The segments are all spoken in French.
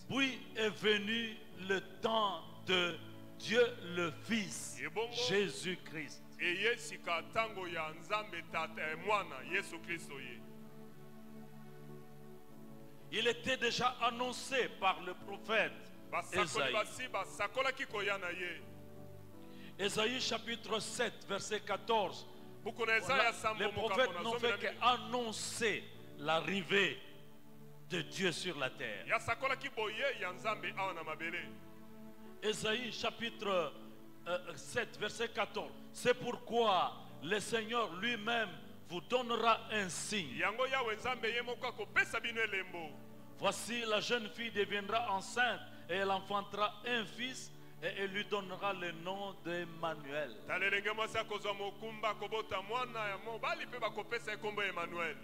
Puis est venu le temps de Dieu le Fils, Jésus-Christ. Il était déjà annoncé par le prophète Ésaïe. Ésaïe chapitre 7, verset 14. Les prophètes n'ont fait qu'annoncer l'arrivée de Dieu sur la terre. Ésaïe chapitre 7, verset 14. C'est pourquoi le Seigneur lui-même vous donnera un signe. Voici, la jeune fille deviendra enceinte et elle enfantera un fils et elle lui donnera le nom d'Emmanuel.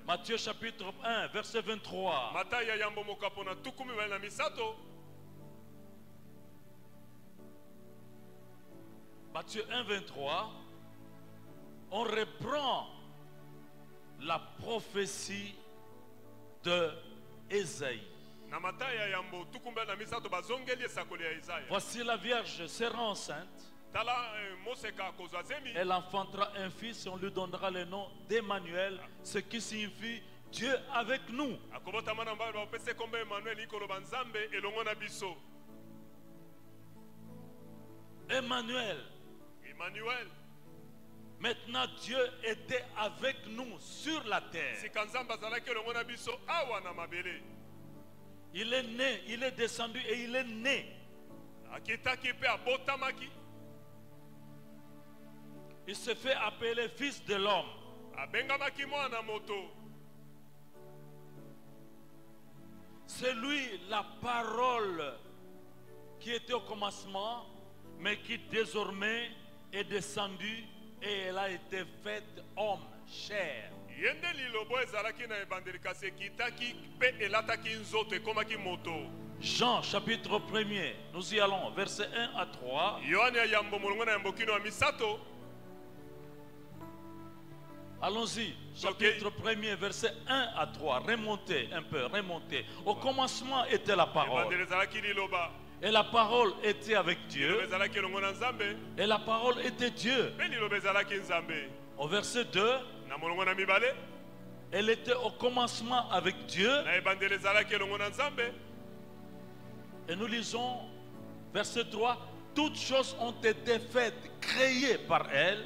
Matthieu chapitre 1, verset 23. Matthieu 1, 23. On reprend la prophétie de Ésaïe. Voici, la Vierge sera enceinte. Elle enfantera un fils et on lui donnera le nom d'Emmanuel, ce qui signifie Dieu avec nous. Emmanuel. Maintenant, Dieu était avec nous sur la terre. Il est né, il est descendu et il est né. Il se fait appeler fils de l'homme. C'est lui la parole qui était au commencement, mais qui désormais est descendue et elle a été faite homme, chair. Jean chapitre 1er, nous y allons, verset 1 à 3. Allons-y, chapitre 1er, verset 1 à 3. Remontez un peu, remontez. Au commencement était la parole. Et la parole était avec Dieu. Et la parole était Dieu. Au verset 2, elle était au commencement avec Dieu. Et nous lisons verset 3. Toutes choses ont été faites, créées par elle.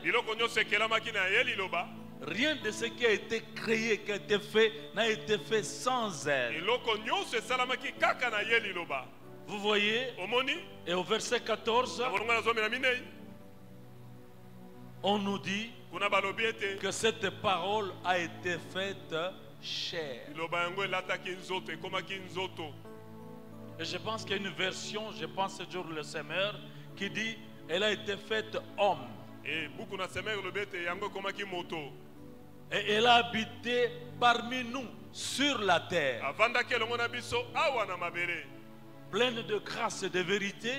Rien de ce qui a été créé, qui a été fait, n'a été fait sans elle. Vous voyez? Et au verset 14, on nous dit que cette parole a été faite chair. Et je pense qu'il y a une version, je pense ce jour le Semeur, qui dit elle a été faite homme. Et elle a habité parmi nous sur la terre, pleine de grâce et de vérité.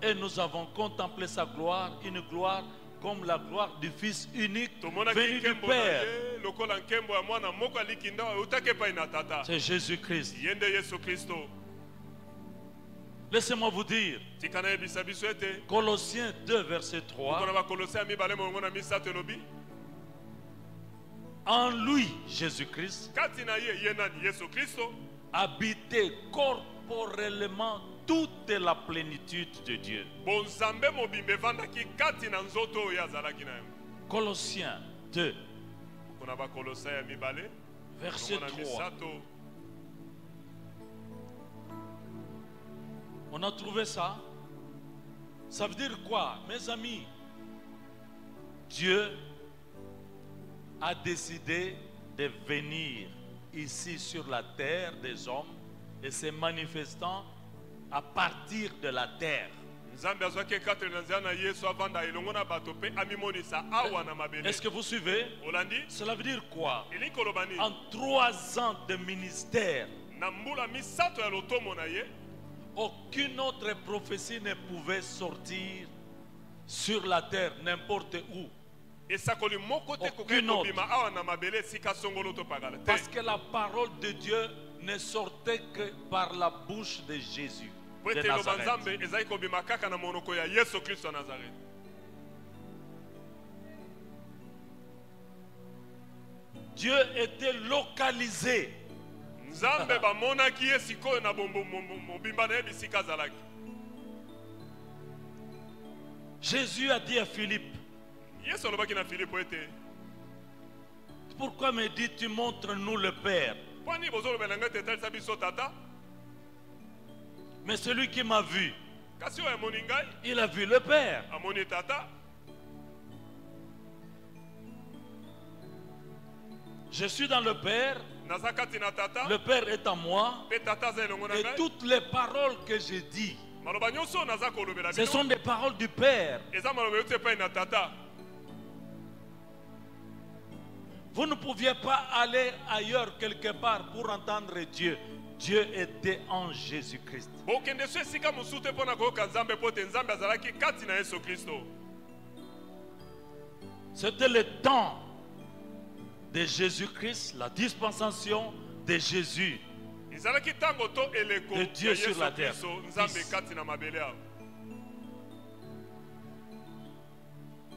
Et nous avons contemplé sa gloire, une gloire comme la gloire du Fils unique venu du Père. C'est Jésus-Christ. Laissez-moi vous dire, Colossiens 2, verset 3. En lui, Jésus-Christ, habitez corporellement toute la plénitude de Dieu. Colossiens 2, verset 3. On a trouvé ça. Ça veut dire quoi, mes amis? Dieu a décidé de venir ici sur la terre des hommes et se manifestant à partir de la terre. Est-ce que vous suivez? Cela veut dire quoi? En 3 ans de ministère, aucune autre prophétie ne pouvait sortir sur la terre, n'importe où. Aucune autre. Parce que la parole de Dieu ne sortait que par la bouche de Jésus de Nazareth. Dieu était localisé. Jésus a dit à Philippe, pourquoi me dis-tu, montre-nous le Père? Mais celui qui m'a vu, il a vu le Père. Je suis dans le Père, le Père est en moi, et toutes les paroles que je dis, ce sont des paroles du Père. Vous ne pouviez pas aller ailleurs quelque part pour entendre Dieu. Dieu était en Jésus-Christ. C'était le temps de Jésus-Christ, la dispensation de Jésus, de Dieu sur la terre.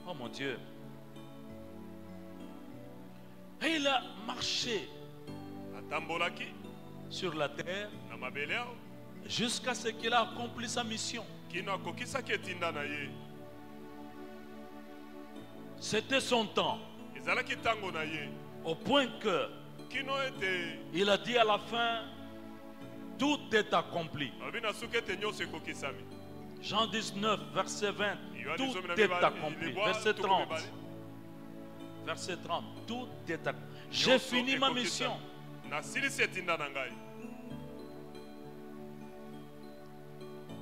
Oh mon Dieu. Et il a marché sur la terre jusqu'à ce qu'il a accompli sa mission. C'était son temps. Au point que il a dit à la fin, tout est accompli. Jean 19, verset 20, tout est accompli. Verset 30. Verset 30, tout est accompli. J'ai fini ma mission.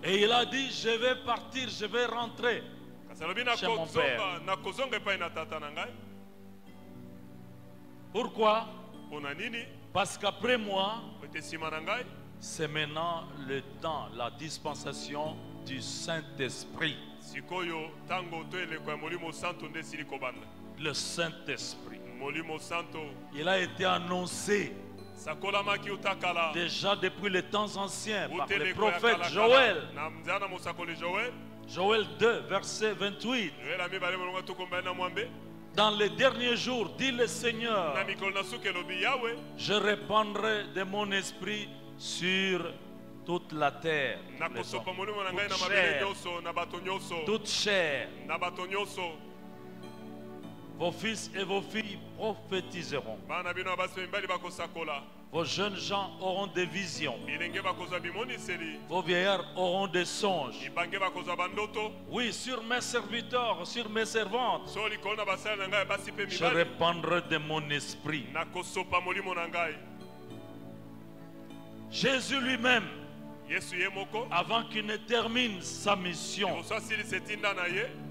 Et il a dit, je vais partir, je vais rentrer chez mon Père. Pourquoi? Parce qu'après moi, c'est maintenant le temps, la dispensation du Saint-Esprit. Le Saint-Esprit. Il a été annoncé déjà depuis les temps anciens par le prophète Joël. Joël 2, verset 28. Dans les derniers jours, dit le Seigneur, je répandrai de mon esprit sur toute la terre. Toute chair. Vos fils et vos filles prophétiseront. Vos jeunes gens auront des visions. Vos vieillards auront des songes. Oui, sur mes serviteurs, sur mes servantes, je répandrai de mon esprit. Jésus lui-même, avant qu'il ne termine sa mission,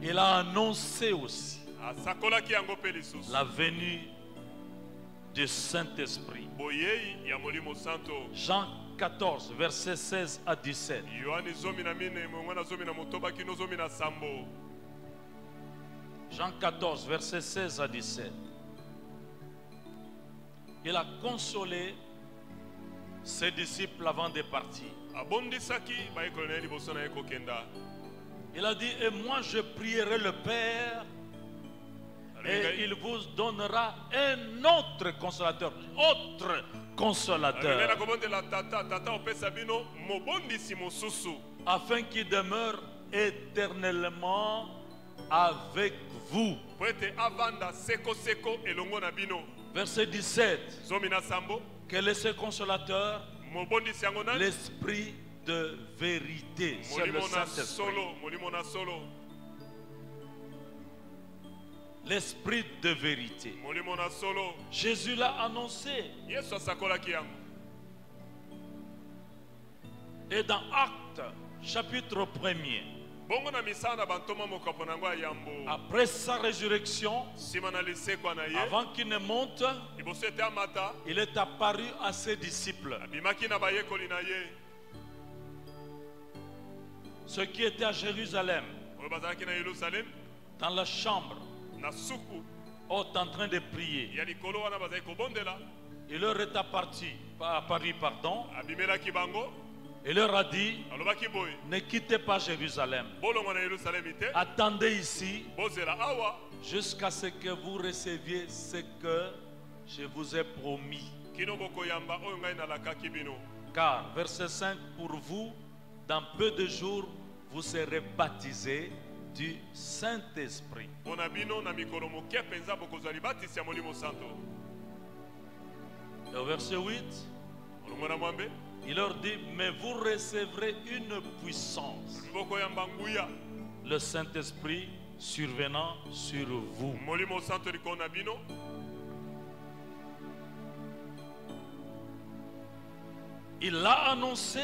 il a annoncé aussi la venue du Saint-Esprit. Jean 14, versets 16 à 17. Jean 14, versets 16 à 17. Il a consolé ses disciples avant de partir. Il a dit, et moi je prierai le Père, et il vous donnera un autre consolateur. Autre consolateur. Afin qu'il demeure éternellement avec vous. Verset 17. Quel est ce consolateur? L'esprit de vérité. C'est le Saint-Esprit. L'esprit de vérité. Jésus l'a annoncé. Et dans Actes, chapitre 1er, après sa résurrection, avant qu'il ne monte, il est apparu à ses disciples. Ceux qui étaient à Jérusalem, dans la chambre en train de prier. Il leur est apparu, pardon. Il leur a dit, ne quittez pas Jérusalem. Attendez ici jusqu'à ce que vous receviez ce que je vous ai promis. Car, verset 5, pour vous, dans peu de jours, vous serez baptisés du Saint-Esprit. Et au verset 8, il leur dit, mais vous recevrez une puissance, le Saint-Esprit survenant sur vous. Il l'a annoncé.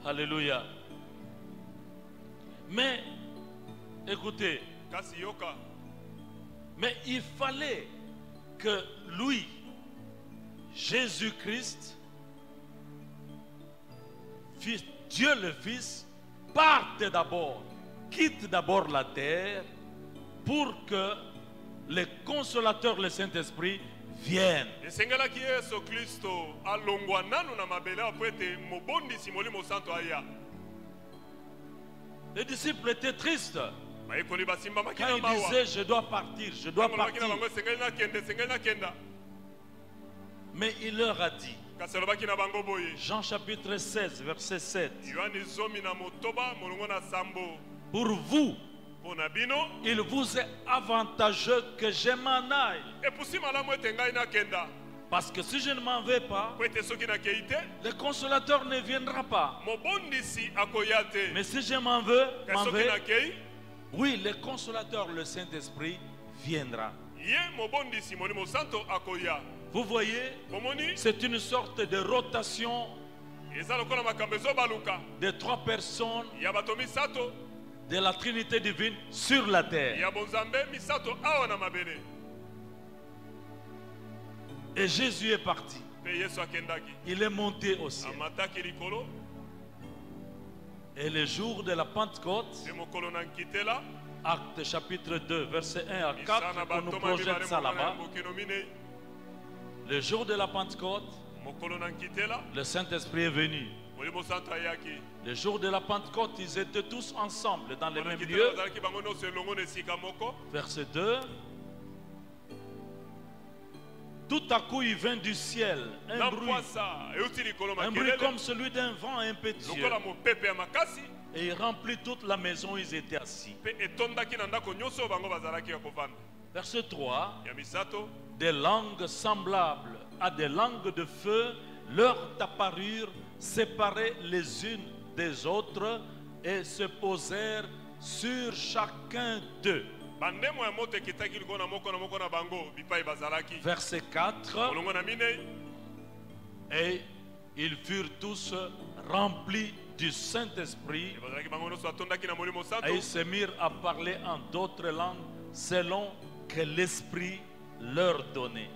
Alléluia. Mais, écoutez, mais il fallait que lui, Jésus-Christ, Dieu le Fils, parte d'abord, quitte d'abord la terre pour que le Consolateur, le Saint-Esprit, vienne. Les disciples étaient tristes. Quand ils disaient, je dois partir, je dois partir. Mais il leur a dit, Jean chapitre 16, verset 7, pour vous, il vous est avantageux que je m'en aille. Parce que si je ne m'en vais pas, le Consolateur ne viendra pas. Mais si je m'en vais, oui, le Consolateur, le Saint-Esprit, viendra. Vous voyez, c'est une sorte de rotation de 3 personnes de la Trinité divine sur la terre. Et Jésus est parti. Il est monté au ciel. Et le jour de la Pentecôte, Actes chapitre 2, verset 1 à 4, on nous projette ça là-bas. Le jour de la Pentecôte, le Saint-Esprit est venu. Le jour de la Pentecôte, ils étaient tous ensemble dans le même lieu. Verset 2. Tout à coup, il vint du ciel un bruit comme celui d'un vent impétueux. Et il remplit toute la maison où ils étaient assis. Verset 3. Des langues semblables à des langues de feu leur apparurent, séparées les unes des autres, et se posèrent sur chacun d'eux. Verset 4. Et ils furent tous remplis du Saint-Esprit, et ils se mirent à parler en d'autres langues selon que l'Esprit leur donnait.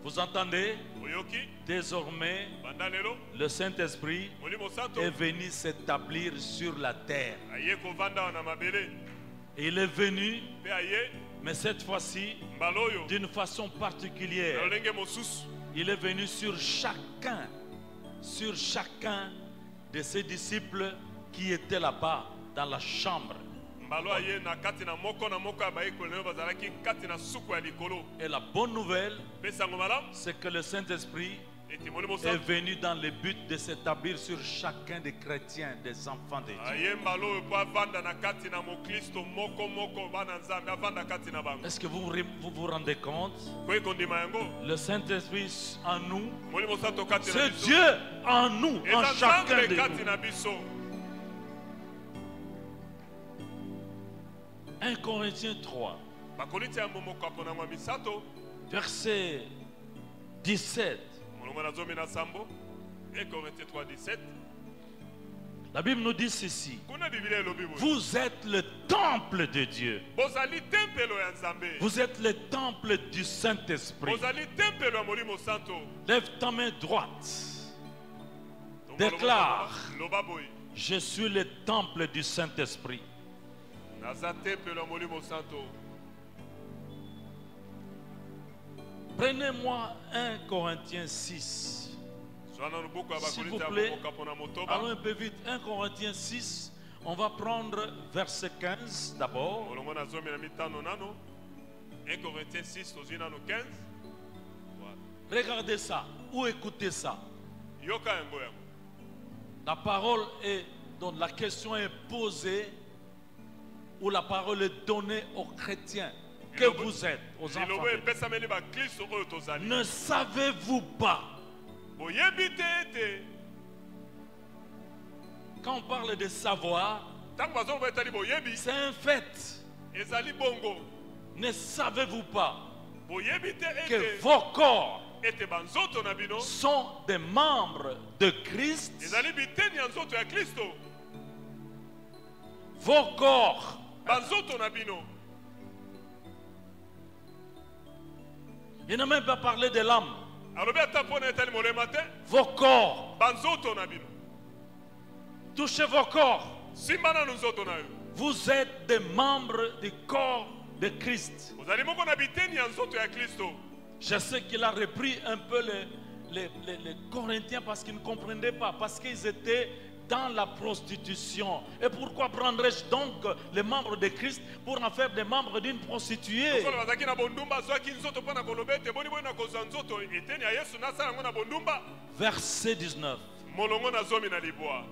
Vous entendez? Désormais, le Saint-Esprit est venu s'établir sur la terre. Et il est venu, mais cette fois-ci, d'une façon particulière. Il est venu sur chacun de ses disciples qui étaient là-bas dans la chambre. Et la bonne nouvelle, c'est que le Saint-Esprit est venu dans le but de s'établir sur chacun des chrétiens, des enfants de Dieu. Est-ce que vous vous rendez compte? Le Saint-Esprit en nous, c'est Dieu en nous, en chacun de nous. 1 Corinthiens 3, verset 17. La Bible nous dit ceci: vous êtes le temple de Dieu. Vous êtes le temple du Saint-Esprit. Lève ta main droite. Déclare: Je suis le temple du Saint-Esprit. naza tempelo ya molimo santo. Prenez-moi 1 Corinthiens 6. Zwana lubuku ya S'il vous bakorinta ya plaît, bomoka na motoba. allons un peu vite. 1 Corinthiens 6. On va prendre verset 15 d'abord. Molongo na zomi na mitano nano. 1 Corinthiens 6 tozwi nano 15. Voilà. Regardez ça ou écoutez ça. Yoka yango yango. La parole est, donc la question est posée ou la parole est donnée aux chrétiens que vous êtes, aux enfants Lilobo de Dieu. epesameli bakristo oyo tozali. Ne savez-vous pas, Boyebi te ete quand on parle de savoir, ntango bazoloba etali boyebi c'est un fait. ezali bongo. Ne savez-vous pas Boyebi te que ete vos corps ete banzoto na bino sont des membres de Christ? ezali biteni ya nzoto ya Kristo. Vos corps, Banzoto na bino il n'a même pas parlé de l'âme. alobi ata mpona etali molema te. Vos corps, Banzoto na bino touchez vos corps. simba nanu nzoto na yo. Vous êtes des membres du corps de Christ. ozali moko na biteni ya nzoto ya Kristo. Je sais qu'il a repris un peu les Corinthiens parce qu'ils ne comprenaient pas, parce qu'ils étaient dans la prostitution. Et pourquoi prendrais-je donc les membres de Christ pour en faire des membres d'une prostituée? Solo bazaki na bondumba azwaki nzoto mpona koloba ete boni boyi na kozwa nzoto eteni ya Yesu nasala yango na bondumba. Verset 19. Molongo na zomi na libwa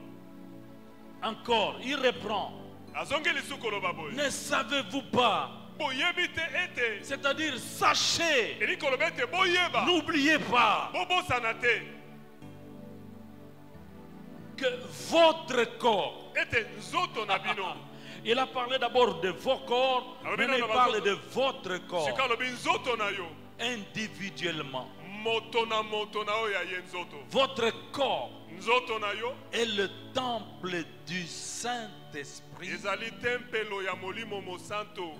Encore, il reprend. azongi lisusu koloba boye. Ne savez-vous pas? Boyebi te ete C'est-à-dire, sachez, eli koloba ete boyeba n'oubliez pas bobosana te que votre corps, ete nzoto na bino. il a parlé d'abord de vos corps, mais il parle de votre corps sika alobi nzoto na yo individuellement. moto na oyo ya ye nzoto. Votre corps Nzoto na yo est le temple du Saint-Esprit ezali tempelo ya molimo mosanto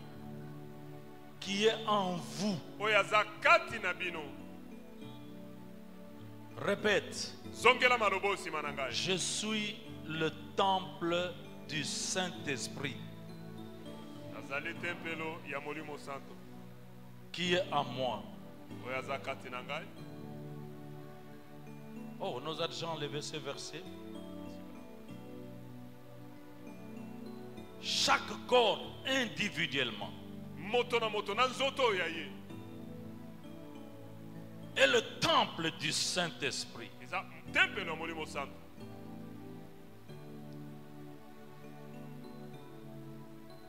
qui est en vous. oyo aza kati na bino. Répète, Zongela malobo nsima na ngai. je suis le temple du Saint-Esprit Azali tempelo ya molimo santo qui est en moi. oyo aza kati na ngai. Oh, nous avons déjà enlevé ce verset. Chaque corps individuellement Moto na nzoto oyo ya ye est le temple du Saint-Esprit. eza tempelo ya molimo santo.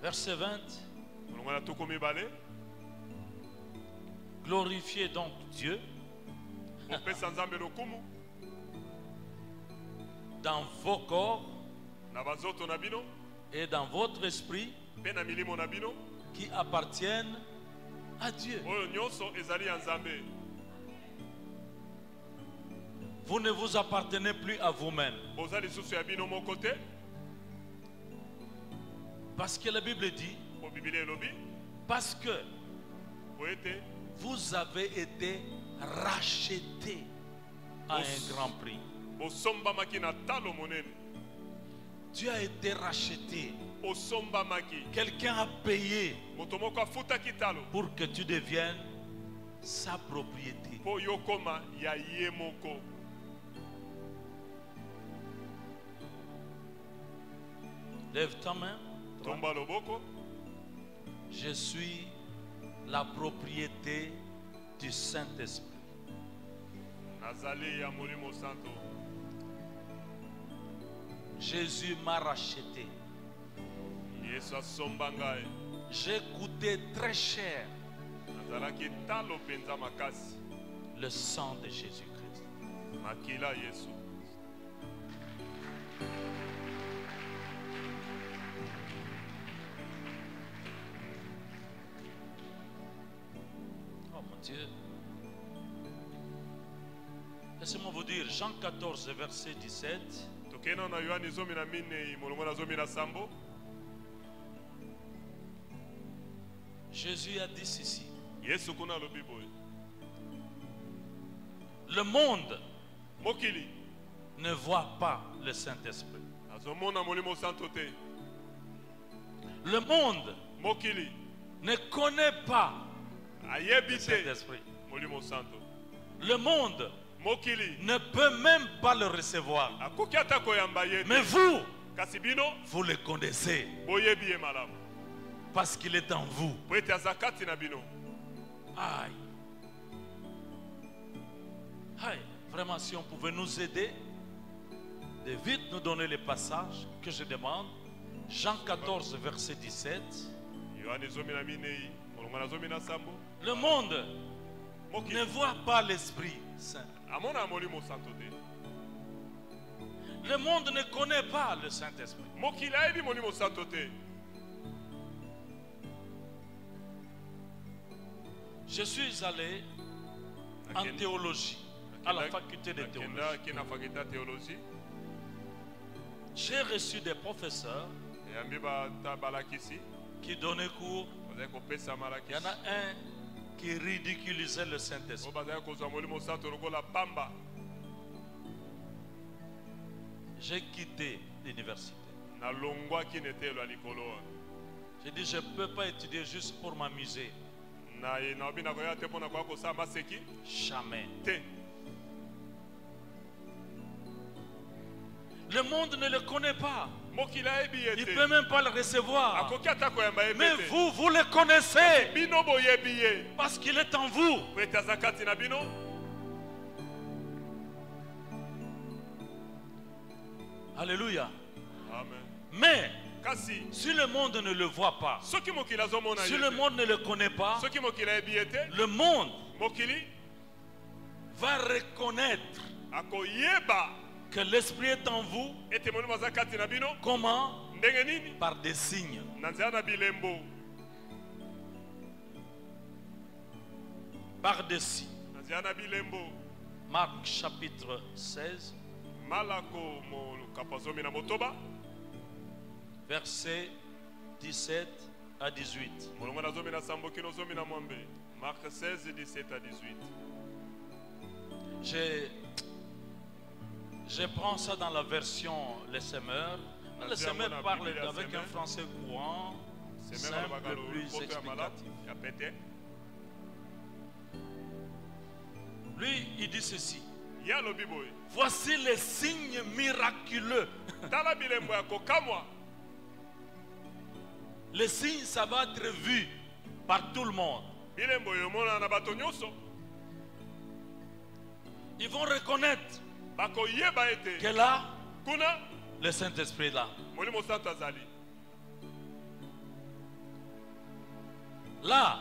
Verset 20. Molongo na tuku mibale. Glorifiez donc Dieu Opesa nzambe lokumu dans vos corps na banzoto na bino et dans votre esprit mpe na milimo na bino qui appartiennent à Dieu. oyo nyonso ezali ya nzambe. Vous ne vous appartenez plus à vous-même. boza lisusu ya bino moko te. Parce que la Bible dit, Po biblia elobi parce que po ete vous avez été rachetés à un grand prix. bosombamaki na talo monene. Tu as été racheté. Osombamaki. Quelqu'un a payé Moto moko afutaki talo pour que tu deviennes sa propriété. po yokoma ya ye moko. Lève ta main. Toi. Tomba loboko. Je suis la propriété du Saint-Esprit. Nazali ya molimo santo. Jésus m'a racheté. Yesu asomba ngai. J'ai coûté très cher Nazalaki talo penza makasi. le sang de Jésus-Christ. Makila Yesu. Oh mon Dieu. Laissez-moi vous dire, Jean 14, verset 17. Tokena na Yohani zomi na minei molongo na zomi na sambo. Jésus a dit ceci. Yesu kuna alobi boye. Le monde Mokili ne voit pas le Saint-Esprit. azomona molimo santo te. Le monde Mokili ne connaît pas ayebi le te Saint-Esprit. molimo santo. Le monde Mokili ne peut même pas le recevoir. akoki ata koyamba ye Mais te. vous, Kasi bino vous le connaissez boyebi ye malamu. parce qu'il est en vous. Po ete aza kati na bino. Aïe. Aïe. Vraiment, si on pouvait nous aider, de vite nous donner les passages que je demande. Jean 14, verset 17. Yohane zomi na minei, molonga na zomi na sambo. Le monde ne Mokili voit pas l'Esprit Saint. amona molimo santo te. Le monde ne connaît pas le Saint-Esprit. Mokili ayebi molimo santo te. Je suis allé en théologie, à la faculté de théologie. Nakenda kina fakulté théologie. J'ai reçu des professeurs Eyambi bata balakisi. qui donnaient cours. Bazali kopesa Il y malakisi. en a un qui ridiculisait le Saint-Esprit. O bazali kozwa molimo santo lokola pamba. J'ai quitté l'université. Nalongwaki netelo ya likolo wana. J'ai dit, je ne peux pas étudier juste pour m'amuser. Naobi nakoya te mpona koya kosala maseki Jamais. te. Le monde ne le connaît pas. Mokili ayebi ye Il ne te. peut même pas le recevoir. Akoki ata koyamba ye Mais te. vous le connaissez. Bino boyebi ye. Parce qu'il est en vous. Po ete aza kati na bino. Alléluia. Amen. Mais Kasi si le monde ne le voit pas, soki mokili azomona si ye le te. monde ne le connaît pas, Soki mokili ayebi ye te. le monde Mokili va reconnaître akoyeba que l'Esprit est en vous. ete molimo aza kati na bino. Comment? Ndenge nini? Par des signes. Na nzela na bilembo. Par des signes. Na nzela na bilembo. Marc chapitre 16, Malako molukapo zomi na motoba. versets 17 à 18. Molongo na zomi na sambo kino zomi na mwambe. Marc 16, 17 à 18. Je prends ça dans la version Les Semeurs. Les Semeurs parlent avec un français courant, simple, plus explicatif. Lui, il dit ceci. Voici les signes miraculeux. Les signes, ça va être vu par tout le monde. Ils vont reconnaître que là, le Saint-Esprit est là. Là,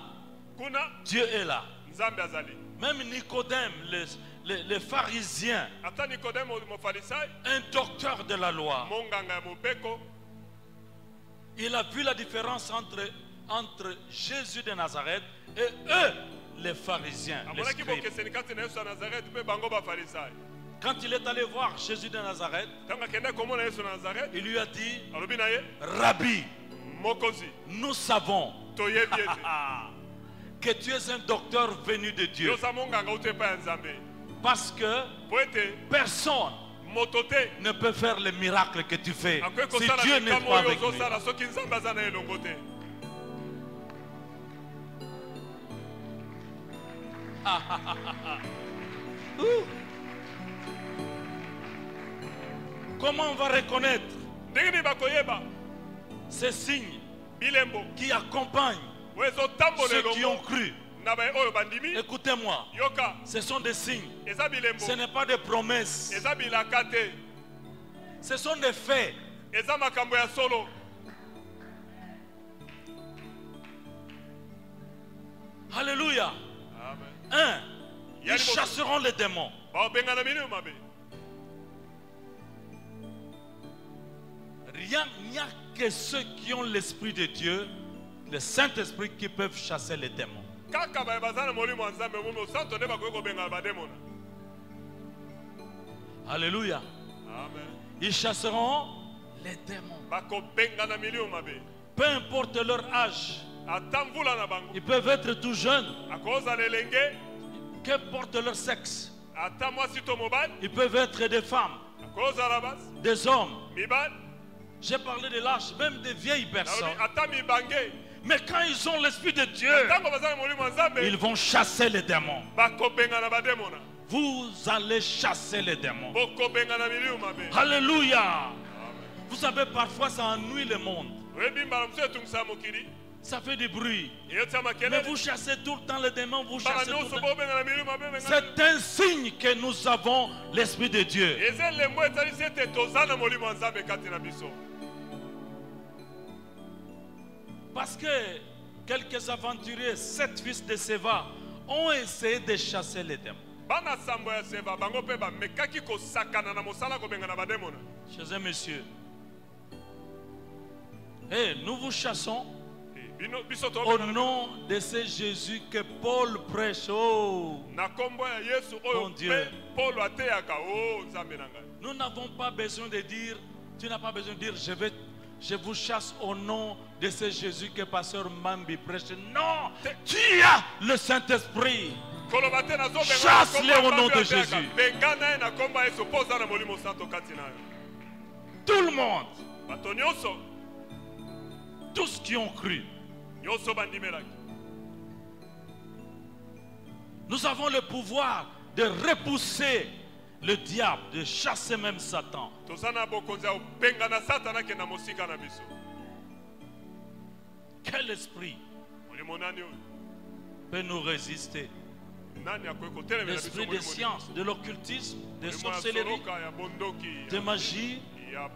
Dieu est là. Même Nicodème, les pharisiens, un docteur de la loi, il a vu la différence entre Jésus de Nazareth et eux, les pharisiens, les scribes. Quand il est allé voir Jésus de Nazareth, il lui a dit, Rabbi, nous savons que tu es un docteur venu de Dieu. Parce que personne ne peut faire les miracles que tu fais si Dieu n'est pas avec lui. Comment on va reconnaître ces signes qui accompagnent ceux qui ont cru? Écoutez-moi, ce sont des signes, ce n'est pas des promesses, ce sont des faits. Alléluia. Un, ils chasseront les démons. Rien, il n'y a que ceux qui ont l'Esprit de Dieu, le Saint-Esprit, qui peuvent chasser les démons. Alléluia. Ils chasseront les démons. Peu importe leur âge, ils peuvent être tout jeunes. Qu'importe leur sexe, ils peuvent être des femmes, des hommes, J'ai parlé de l'âge, même des vieilles personnes. ata mibange Mais quand ils ont l'Esprit de Dieu, ntango baza na molimo ya nzambe ils vont chasser les démons. bakobengana bademona Vous allez chasser les démons. bokobengana milieu mabe. Alléluia. Vous savez, parfois ça ennuie le monde. oyebi mbala mosusu etungisa mokili Ça fait du bruit. eyotia Mais makelele vous chassez tout le temps les démons, vous mbala chassez tout nyonso le temps. bobengana milieu mabe bengana. C'est un signe que nous avons l'Esprit de Dieu. eza elembo etalisi ete toza na molimo ya nzambe kati na biso. Parce que quelques aventuriers, 7 fils de Séva, ont essayé de chasser les démons. bana sambo ya seva bango mpe bamekaki kosakana na mosala kobengana bademona. Chers et messieurs, et nous vous chassons biso au tobengana nom de ce Jésus que Paul prêche. Oh, na kombo ya yesu Mon oyo Dieu. mpe polo ateyaka o nzambe na ngai. nous n'avons pas besoin de dire, tu n'as pas besoin de dire, je vous chasse au nom de ce Jésus que pasteur Mambi prêche. Non, tu as le Saint-Esprit. koloba te nazobengana Chasse-les na kombo au nom ya de Yesu ateyaka. Jésus. bengana ye na kombo ya yesu mpo oza na molimo santo kati na yo. Tout le monde, bato nyonso tous qui ont cru, nyonso bandimelaki. nous avons le pouvoir de repousser le diable, de chasser même Satan. toza na bokonzi ya kobengana satana akenda mosika na biso. Quel esprit molimo nani oyo peut nous résister? nani akoki kotelemela biso L'esprit des molimo sciences, de l'occultisme, de molimo ya sorcellerie, soroka ya bondoki de magie. ya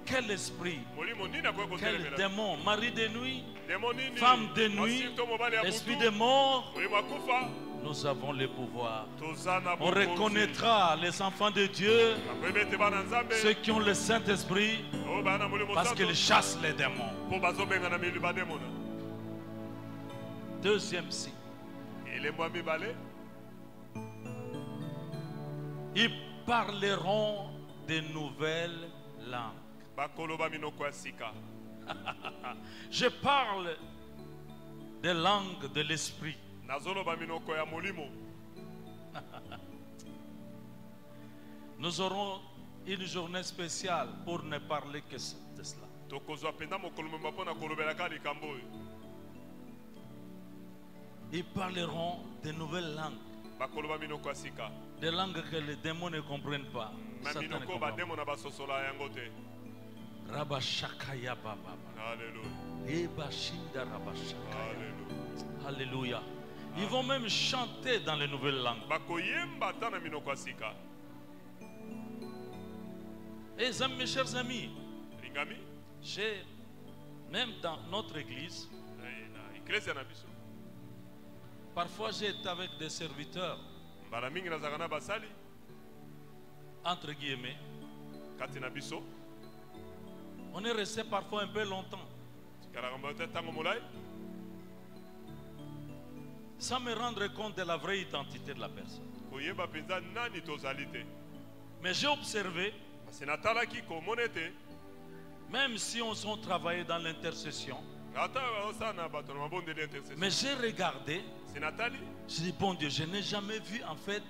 Quel esprit? molimo nini akoki Quel kotelemela démon? Mari de nuit, demo nini femme de nuit, mwasi to mobali ya esprit butu de mort. molimo akufa Nous avons le pouvoir. toza na On reconnaîtra les enfants de Dieu, akoyebi ete bana nzambe ceux qui ont le Saint-Esprit, oyo baya na molimo parce santo qu'ils chassent les démons. mpo bazobengana mili bademona. Deuxième signe, elembo ya mibale ils parleront de nouvelles langues. bakoloba minoko ya sika. Je parle des langues de l'esprit. nazoloba minoko ya molimo. Nous aurons une journée spéciale pour ne parler que de cela. tokozwa mpenza mokolo mema mpo na kolobelaka likambo oyo. Ils parleront de nouvelles langues, bakoloba minoko ya sika des langues que les démons ne comprennent pas. na Satan ne minoko comprend pas. bademo na basosola yango te. Rabashakaya baba. Alléluia. Ebashinda rabashakaya. Alléluia. Alléluia. Ils vont même chanter dans les nouvelles langues. bakoyemba ata na minoko ya sika. Et mes chers amis, lingami j'ai, même dans notre église, na eklezia na biso parfois j'ai été avec des serviteurs, mbala mingi nazalaka na basali entre guillemets. kati na biso On est resté parfois un peu longtemps, tikalaka mba te ntango molai sans me rendre compte de la vraie identité de la personne. koyeba mpenza nani tozali te. Mais j'ai observé, kasi natalaki komona ete même si on s'en travaillait dans l'intercession, ata osala na bato na mabondeli intercession. mais j'ai regardé, si natali je dis bon Dieu, je n'ai jamais vu en fait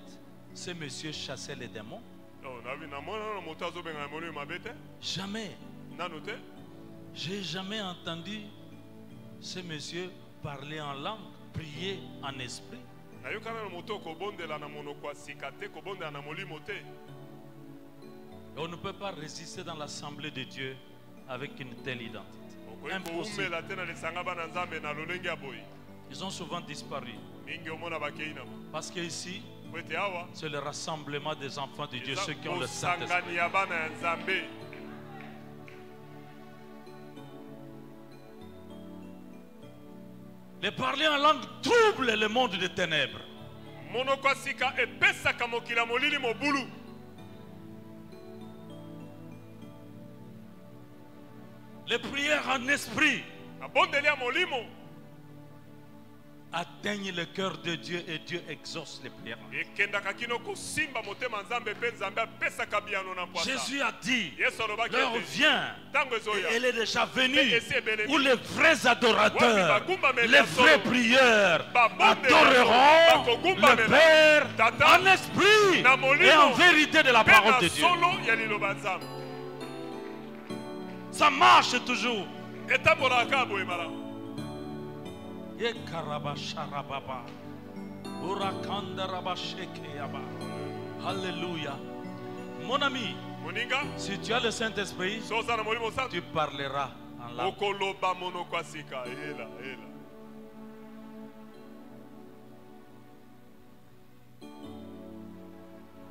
ce monsieur chasser les démons. namona na moto azobengana molimo mabe te Jamais. nano te. J'ai jamais entendu ce monsieur parler en langue, prier en esprit. nayokana na moto kobondela na monoko ya sika te kobondela na molimo te. Et on ne peut pas résister dans l'assemblée de Dieu avec une telle identité. okoki Impossible. koumela te na lisanga bana nzambe na lolenge ya boye. Ils ont souvent disparu. mingi omona bakei na mo Parce qu'ici, po ete awa c'est le rassemblement des enfants de Dieu, eza ceux qui ont le Saint-Esprit. kosangani ya bana ya nzambe. Les parler en langue trouble le monde des ténèbres. monoko ya sika epesaka mokili ya molili mobulu. Les prières en esprit abondeli ya molimo atteignent le cœur de Dieu et Dieu exauce les prières. ekendaka kino kosimba motema nzambe mpe nzambe apesaka biyano na mpwasa. Jésus a dit, yesu alobaki l'heure ete vient, ntango et ezoya elle est déjà venue, Et c'est bel et où bien. les vrais adorateurs, Wapi bagumba les vrais solo. prieurs Babonde adoreront bakogumba le mela. Père Tata. en esprit Na molimo. et en vérité de la mpe parole na de Dieu. solo ya liloba nzambe. Ça marche toujours. etambolaka boye mala. Alléluia. Mon ami, Moninga si tu as le Saint-Esprit, soza na molimo santo tu parleras en langue. okoloba monoko ya sika ela.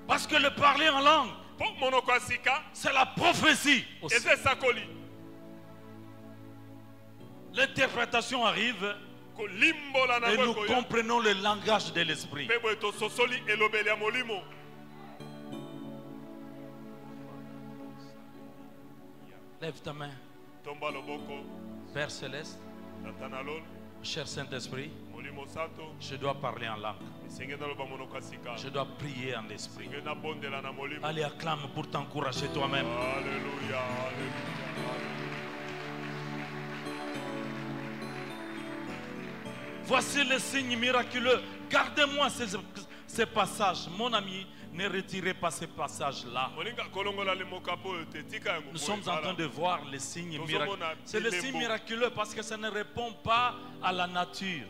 Parce que le parler en langue, Po monoko ya sika c'est la prophétie aussi. eza esakoli. L'interprétation arrive Kolimbola na et nous boye koya. comprenons le langage de l'Esprit. Pe boye tososoli elobeli ya molimo. Lève ta main, Tomba loboko Père Céleste, tata na lolo cher Saint-Esprit, molimo santo je dois parler en langue. esenge naloba monoko ya sika. Je dois prier en esprit. Esenge nabondela na molimo. Allez, acclame pour t'encourager toi-même. Alléluia, alléluia. Voici le signe miraculeux. Gardez-moi ces passages. Mon ami, ne retirez pas ces passages-là. Moninga kolongola le mokapo te tika yango. Nous sommes en train de voir les signes miraculeux. C'est le signe miraculeux parce que ça ne répond pas à la nature,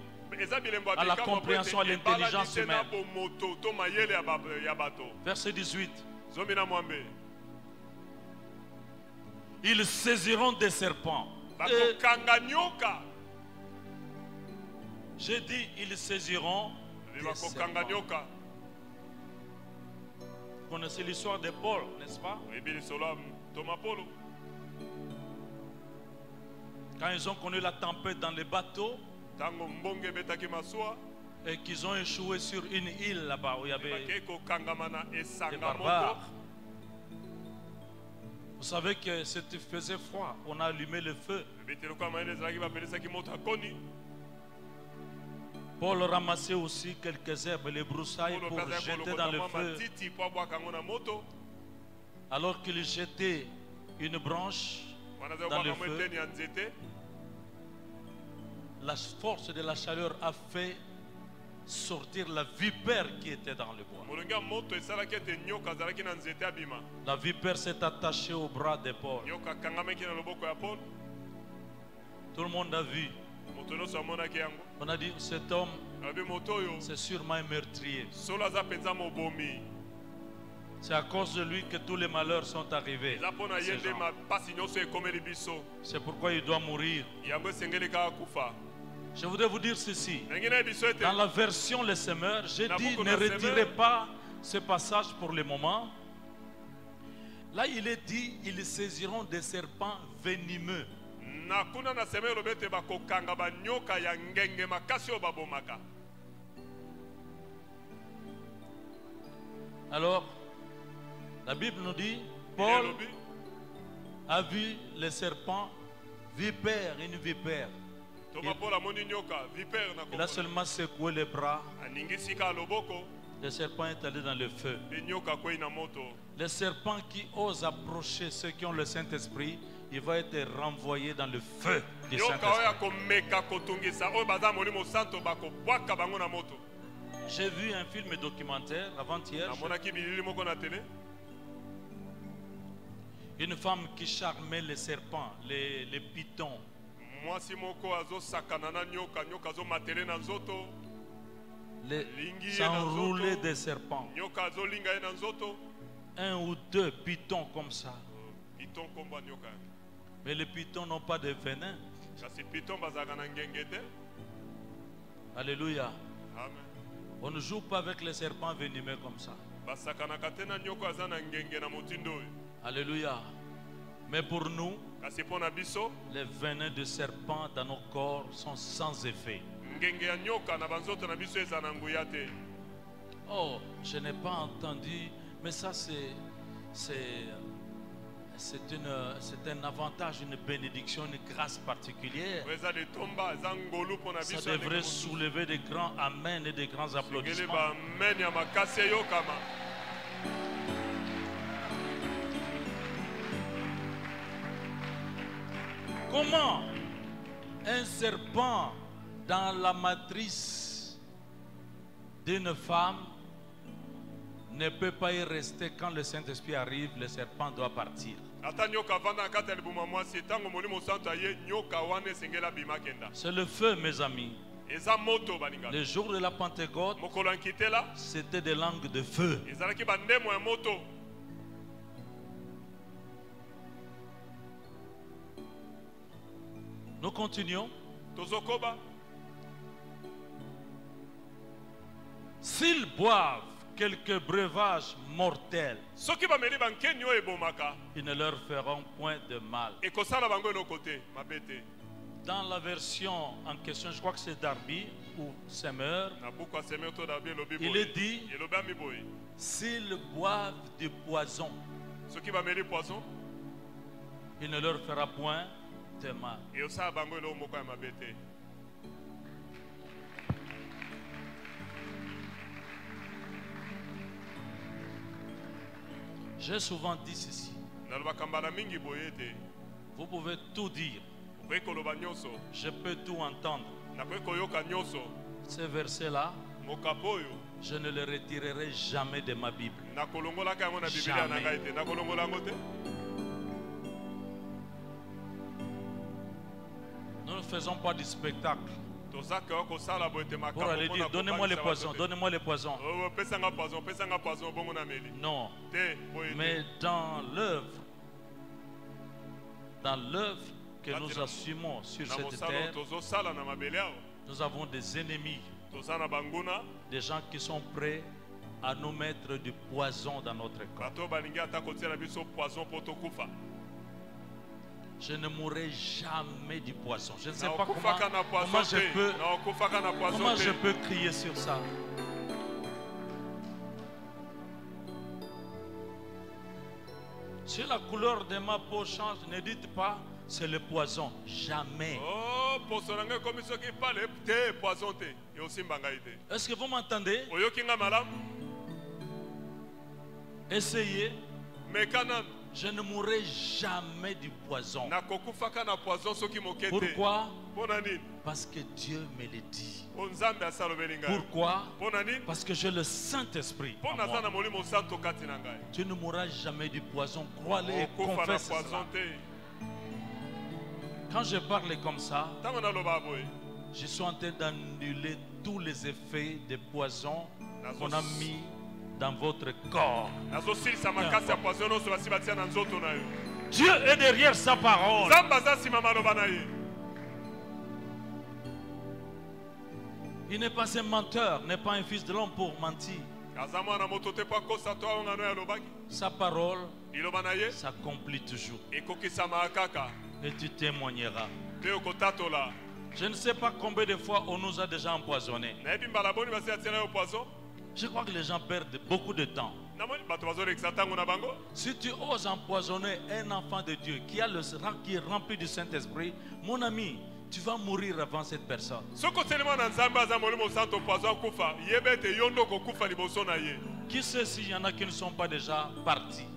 à la compréhension, à l'intelligence humaine. Verset 18. Ils saisiront des serpents. J'ai dit, ils saisiront des serpents. Vous connaissez l'histoire de Paul, n'est-ce pas? Quand ils ont connu la tempête dans le bateau et qu'ils ont échoué sur une île là-bas où il y avait des barbares. Vous savez que c'était faisait froid, on a allumé le feu. Paul ramassait aussi quelques herbes, les broussailles pour jeter dans le feu. Alors qu'il jetait une branche dans le feu, la force de la chaleur a fait sortir la vipère qui était dans le bois. La vipère s'est attachée au bras de Paul. Tout le monde a vu. On a dit, cet homme, c'est sûrement un meurtrier. C'est à cause de lui que tous les malheurs sont arrivés. C'est pourquoi il doit mourir. Je voudrais vous dire ceci. Dans la version Les Semeurs, j'ai dit, ne retirez pas ce passage pour le moment. Là, il est dit, ils saisiront des serpents venimeux. Alors, la Bible nous dit, Paul a vu les serpents, vipère, une vipère. Il a seulement secoué les bras. Le serpent est allé dans le feu. Les serpents qui osent approcher ceux qui ont le Saint-Esprit, il va être renvoyé dans le feu du Saint-Esprit. J'ai vu un film documentaire avant-hier. Une femme qui charmait les serpents, les pitons. S'enrouler des serpents. Un ou deux pitons comme ça. Mais les pitons n'ont pas de venin. Alléluia. On ne joue pas avec les serpents venimeux comme ça. Alléluia. Mais pour nous, les venins de serpent dans nos corps sont sans effet. Oh, je n'ai pas entendu, mais ça c'est un avantage, une bénédiction, une grâce particulière. Ça devrait soulever de grands amen et de grands applaudissements. Comment un serpent dans la matrice d'une femme ne peut pas y rester. Quand le Saint-Esprit arrive, le serpent doit partir. C'est le feu, mes amis. Le jour de la Pentecôte, c'était des langues de feu. Nous continuons. S'ils boivent quelques breuvages mortels, ils ne leur feront point de mal. Dans la version en question, je crois que c'est Darby ou Semeur, il est dit, s'ils boivent du poison, il ne leur fera point de mal. J'ai souvent dit ceci. Vous pouvez tout dire. Je peux tout entendre. Ce verset-là, je ne le retirerai jamais de ma Bible. Jamais. Nous ne faisons pas du spectacle pour aller dire donnez-moi les poisons, donnez-moi les poisons. Non, mais dans l'œuvre que nous assumons sur cette terre, nous avons des ennemis, des gens qui sont prêts à nous mettre du poison dans notre corps. Je ne mourrai jamais du poison. Je ne sais pas comment je peux crier sur ça. Si la couleur de ma peau change, ne dites pas c'est le poison. Jamais. Est-ce que vous m'entendez? Essayez. Je ne mourrai jamais du poison. Pourquoi? Parce que Dieu me le dit. Pourquoi? Parce que j'ai le Saint-Esprit. Tu ne mourras jamais du poison. Crois-le et confesse cela. Quand je parle comme ça, je suis en train d'annuler tous les effets de poison qu'on a mis dans votre corps. Dieu est derrière sa parole. Il n'est pas un menteur, n'est pas un fils de l'homme pour mentir. Sa parole s'accomplit toujours. Et tu témoigneras. Je ne sais pas combien de fois on nous a déjà empoisonnés. Je crois que les gens perdent beaucoup de temps. Si tu oses empoisonner un enfant de Dieu qui est rempli du Saint-Esprit, mon ami, tu vas mourir avant cette personne. Qui sait s'il y en a qui ne sont pas déjà partis?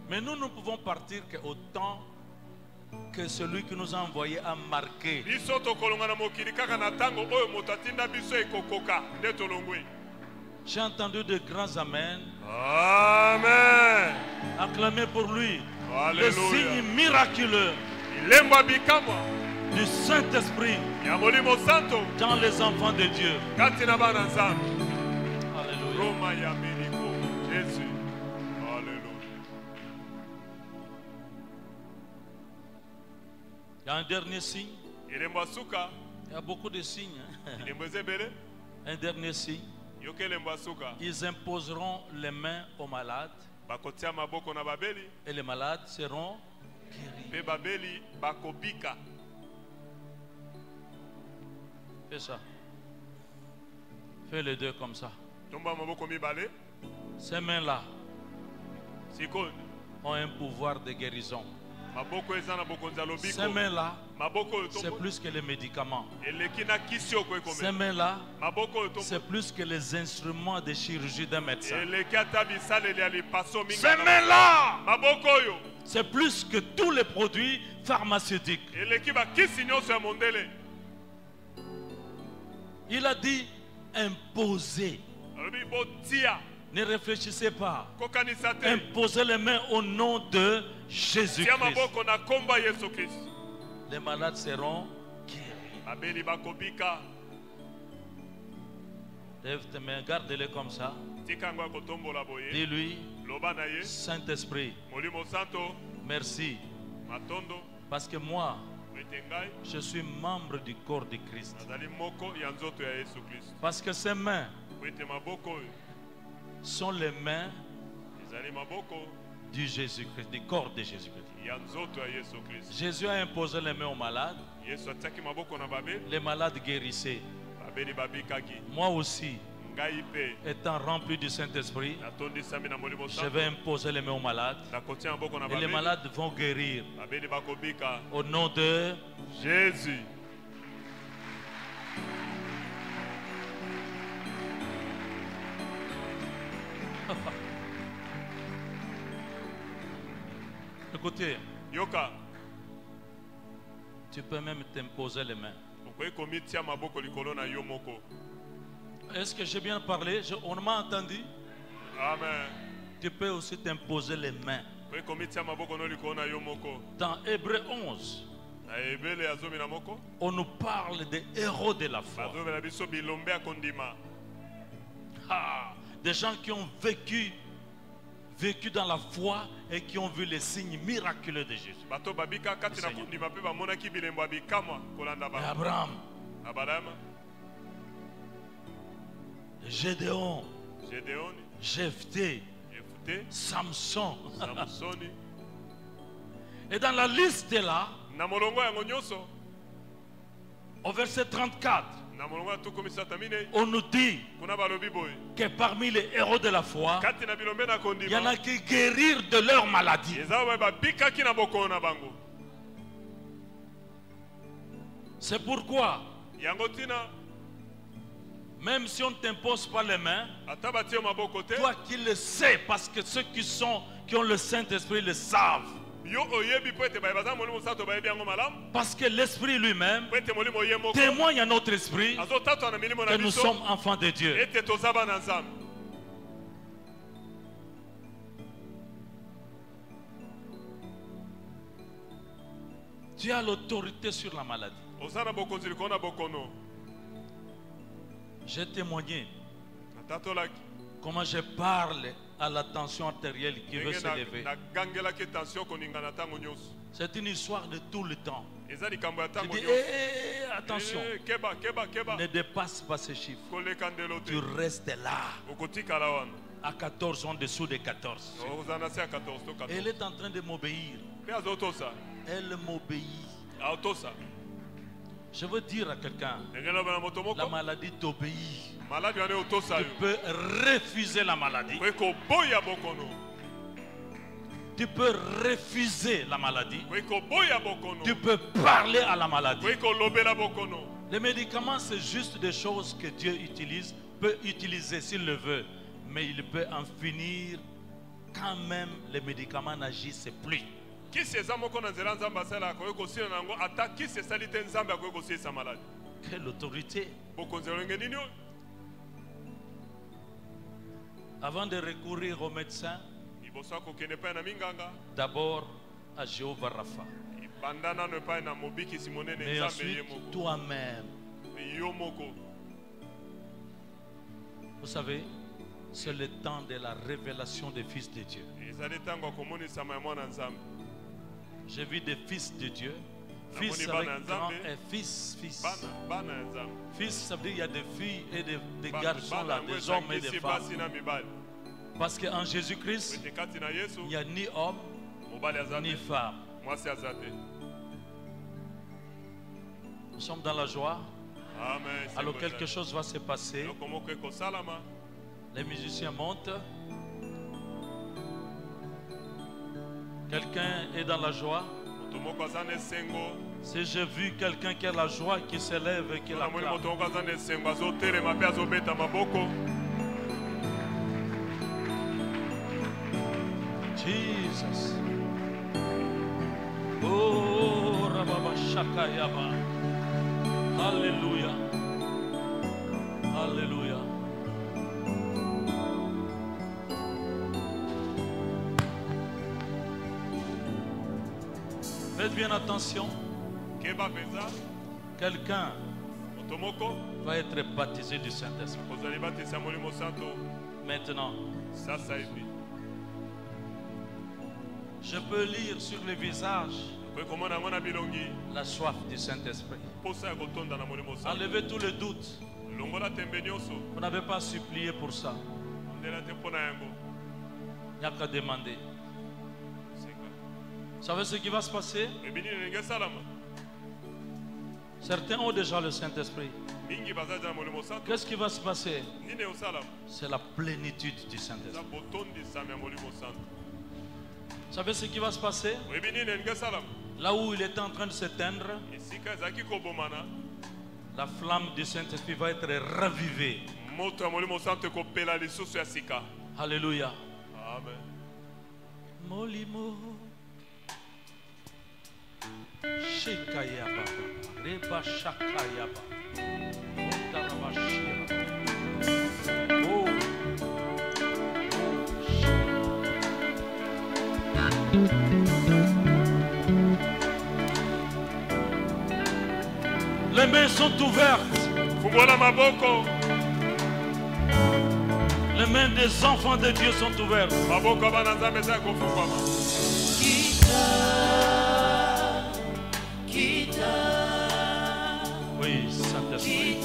Mais nous ne pouvons partir qu'autant que celui qui nous a envoyé a marqué. J'ai entendu de grands amen. Amen. Acclamez pour lui. Alléluia. Le signe miraculeux du Saint-Esprit dans les enfants de Dieu. Alléluia. Jésus. Il y a un dernier signe. Il y a beaucoup de signes. Un dernier signe. Ils imposeront les mains aux malades et les malades seront guéris. Fais ça. Fais les deux comme ça. Ces mains-là ont un pouvoir de guérison. Ces mains-là, c'est plus que les médicaments. Ces mains-là, c'est plus que les instruments de chirurgie d'un médecin. Ces mains-là, c'est plus que tous les produits pharmaceutiques. Il a dit imposer. Ne réfléchissez pas. kokanisa te. Imposez les mains au nom de Tia Jésus-Christ. maboko na komba Yesu Kristo. Les malades seront guéris. Babeli bakobika. Lève tes mains, garde-les comme ça. Tika ngo kotombola boye. Dis-lui, Loba na ye. Saint-Esprit, Molimo Santo. merci. Matondo. Parce que moi, Wetengai. je suis membre du corps de Christ. Nazali moko ya nzoto ya Yesu Kristo. Parce que ces mains Wete maboko. sont les mains Ezali maboko. du Jésus-Christ, du corps de Jésus-Christ. Ya nzoto ya Yesu Kristo. Jésus a imposé les mains aux malades. Yesu ataki maboko na babe. Les malades guérissaient. Babeli babikaki. Moi aussi, Ngai pe. étant rempli du Saint-Esprit, Natondi sami na molimo je Santo. vais imposer les mains aux malades. Nakotia maboko na Et les babe. malades vont guérir. Babeli bakobika. Au nom de... Jésus. Écoutez, Yoka. tu peux même t'imposer les mains. Okoyi komitia maboko likolo na yo moko. Est-ce que j'ai bien parlé? On m'a entendu? Amen. Tu peux aussi t'imposer les mains. Okoyi komitia maboko no likolo na yo moko. Dans Hébreu 11, Na ebele azomi na moko. on nous parle des héros de la foi. Azomi na biso bilombe akondima. Ah, des gens qui ont vécu dans la foi et qui ont vu les signes miraculeux de Jésus. Bato babika kati na Seigneur. kondima pe bamonaki bilembo abikamwa kolanda Et ba. Abraham, Abraham, Gédéon, Gédéon, Jephthé, Jephthé, Samson. Samsoni. Et dans la liste là, Na molongo yango nyonso, au verset 34, na molongo ya tukomisa tamine, on nous dit kuna balobi boye. que parmi les héros de la foi, Kati na bilombe na il y en kondima. a qui guérirent de leur maladie. Eza ba babikaki na boko na bango. C'est pourquoi, Yango tina, même si on ne t'impose pas les mains, ata batie maboko te. toi qui le sais, parce que ceux qui ont le Saint-Esprit le savent. Yo oyebi po ete baye baza molimo sato bayebi yango malamu. Parce que l'Esprit lui-même Po ete molimo ye moko. témoigne à notre esprit Azotatwa na milimo na que nous biso. sommes enfants de Dieu. Ete toza bana nzambe. Tu as l'autorité sur la maladie. Oza na bokonzi likolo na bokono. J'ai témoigné Natatolaki. comment je parle à la tension artérielle qui veut Ndenge s'élever. na gangelaki tension koningana ntango nyonso. C'est une histoire de tout le temps. Eza likambo ya Tu ntango dis, nyonso. attention, Keba, keba, keba. ne dépasse pas ces chiffres. Koleka ndelo te. Tu restes là, Okotikala wana. à 14 ans, en dessous de 14. Oza na se ya 14 to 14. Elle est en train de m'obéir. Mpe azotosa. Elle m'obéit. Aotosa. Je veux dire à quelqu'un, Ndenge loba na moto la moko. maladie t'obéit. Maladi wana otosa Tu yo. peux refuser la maladie. Koye koboya bokono. Tu peux refuser la maladie. Koye koboya bokono. Tu peux parler à la maladie. Koye kolobela bokono. Les médicaments, c'est juste des choses que Dieu utilise, peut utiliser s'il le veut. Mais il peut en finir quand même les médicaments n'agissent plus. Kisi eza moko na nzela nzambe asala koye kosila nango ata kisi esali te nzambe akoye kosilisa maladi. Quelle autorité! Bokonzi elonge nini oyo? Avant de recourir au médecin, Liboso akokende epai na minganga. d'abord à Jéhovah Rapha. Banda nano epai na mobikisi monene Mais nzambe ye ensuite, moko. toi-même. Yo moko. Vous savez, c'est le temps de la révélation des fils de Dieu. Ezali ntango akomonisama ya mwana nzambe. J'ai vu des fils de Dieu. Namoni Fils bana avec grand nzambe. et fils. Bana ya nzambe. Fils, ça veut dire il y a des filles et des Bana garçons là, yango des hommes et esangisi des femmes. basi na mibali. Parce qu'en Jésus-Christ, Ete kati na Yesu, il n'y a ni homme mobali aza ni te, femme. mwasi aza te. Nous sommes dans la joie. Amen. Alors quelque chose va se passer. Eloko moko ekosalama. Les musiciens montent. Quelqu'un est dans la joie. Moto moko aza na esengo. Si j'ai vu quelqu'un qui a la joie, qui s'élève et qui Namoni l'acclame. moto moko aza na esengo azotelema mpe azobeta maboko. Jesus. Oh, Rababa Shakayaba. Alléluia. Alléluia. Faites bien attention. Keba penza. Quelqu'un Otomoko. va être baptisé du Saint-Esprit. Ozali batisa molimo santo. Maintenant, Sasa hivi. je peux lire sur les visages Kwe komona ngona bilongi. la soif du Saint-Esprit. Posa ya kotonda na molimo santo. Enlevez tous les doutes. Longola tembe nyonso. Vous n'avez pas supplié pour ça. Ndela te pona yango. Il n'y a qu'à demander. Seka. Vous savez ce qui va se passer? Ebini nenge salama. Certains ont déjà le Saint-Esprit. Mingi bazaja na molimo santo. Qu'est-ce qui va se passer? Nine osalama. C'est la plénitude du Za Saint-Esprit. botondi sami ya molimo santo. Vous savez ce qui va se passer? Ebini nenge salama. Là où il était en train de s'éteindre, Esika ezaki kobomana. la flamme du Saint-Esprit va être ravivée. Moto ya molimo santo ekopela lisusu ya sika. Alléluia. Amen. Molimo. Shekayaba. Reba Shakayaba. Otarabashira. Oh. Les mains sont ouvertes. Fungula maboko. Les mains des enfants de Dieu sont ouvertes. Maboko ya bana nzambe eza kofungwama. Oui, Saint-Esprit.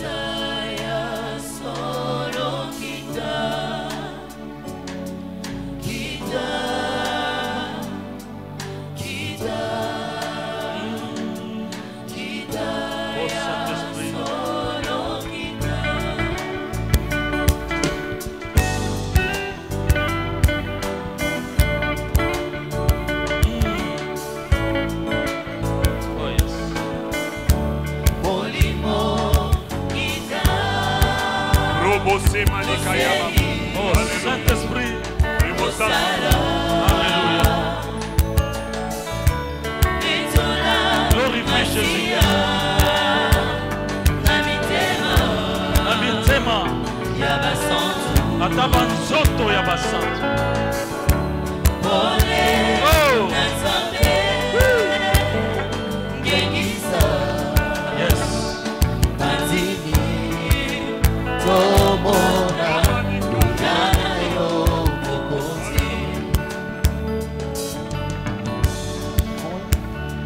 Oh, Saint-Esprit. Oh, yes. Robo sema nikayaba. Oh, Saint-Esprit. Molimo santo. Alléluia. Glorifie Jésus. Namitema. Atabanzoto ya basantu. Oh. Yes.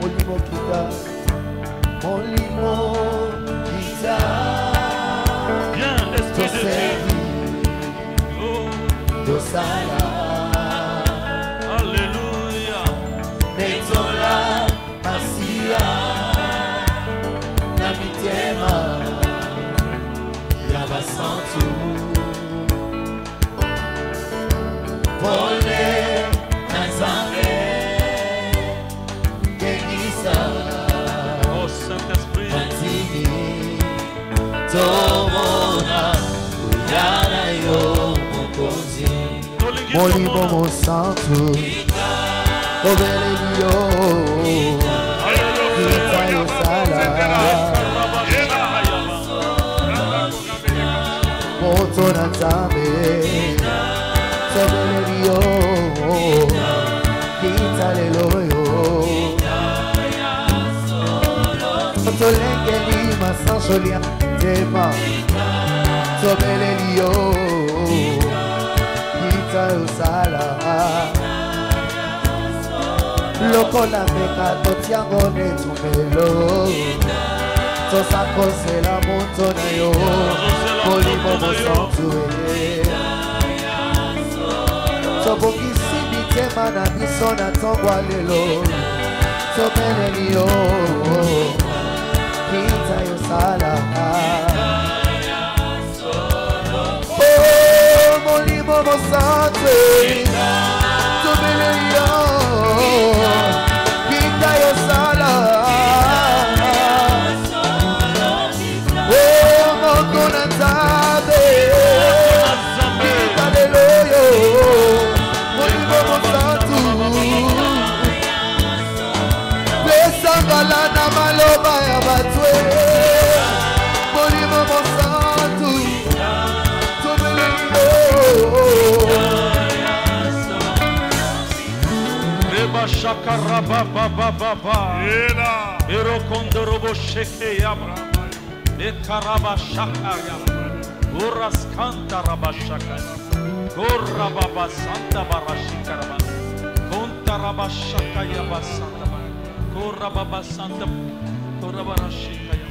Molimo kita, molimo kita, Viens, Esprit de Dieu. tosevi, Oh. tosala, Alléluia. netola, masia, na mitema, ya basantu, pole, na nzambe, kengisa, Oh, Saint-Esprit. Matini, tomona, uyana yo mokonzi. Molimo mosantu, obelelio, kita yo sala, moto na nzambe, sobelelio, kita lelo yo. Tolengeli masansolia tema sobelelio kita osala lokola meka totiango netumelo tosakosela moto na yo molimo mosantu tobongisi mitema na biso na ntongo lelo sobelelio kita yo sala. Oh, molimo mosantu, tobelelio, kita yo sala. Oh, moko na nzambe, kita lelo yo, molimo mosantu. Pesangala na maloba ya batwe molimo mosantu tobelelio shakarababababa. Et là. Erokondorobo shekeyaba. Ekaraba shakayaba. Uraskanta rabashakaya. Korababa santa barashikaraba. Kontaraba shakayaba santa ba. Korababa santa. Korabarashikaya.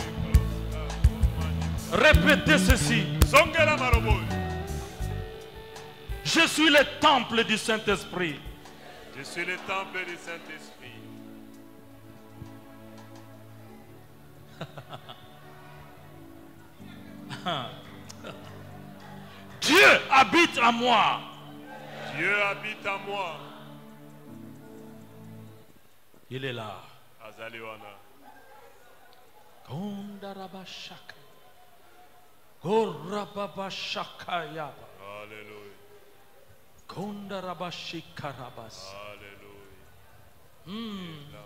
Répétez ceci. Zongela maroboy. Je suis le temple du Saint-Esprit. Je suis le temple du Saint-Esprit. Dieu habite en moi. Dieu habite en moi. Il est là. Azaliwana. Kondarabashaka. Korababashakayaba. Alléluia. Kondarabashikarabas. Alléluia.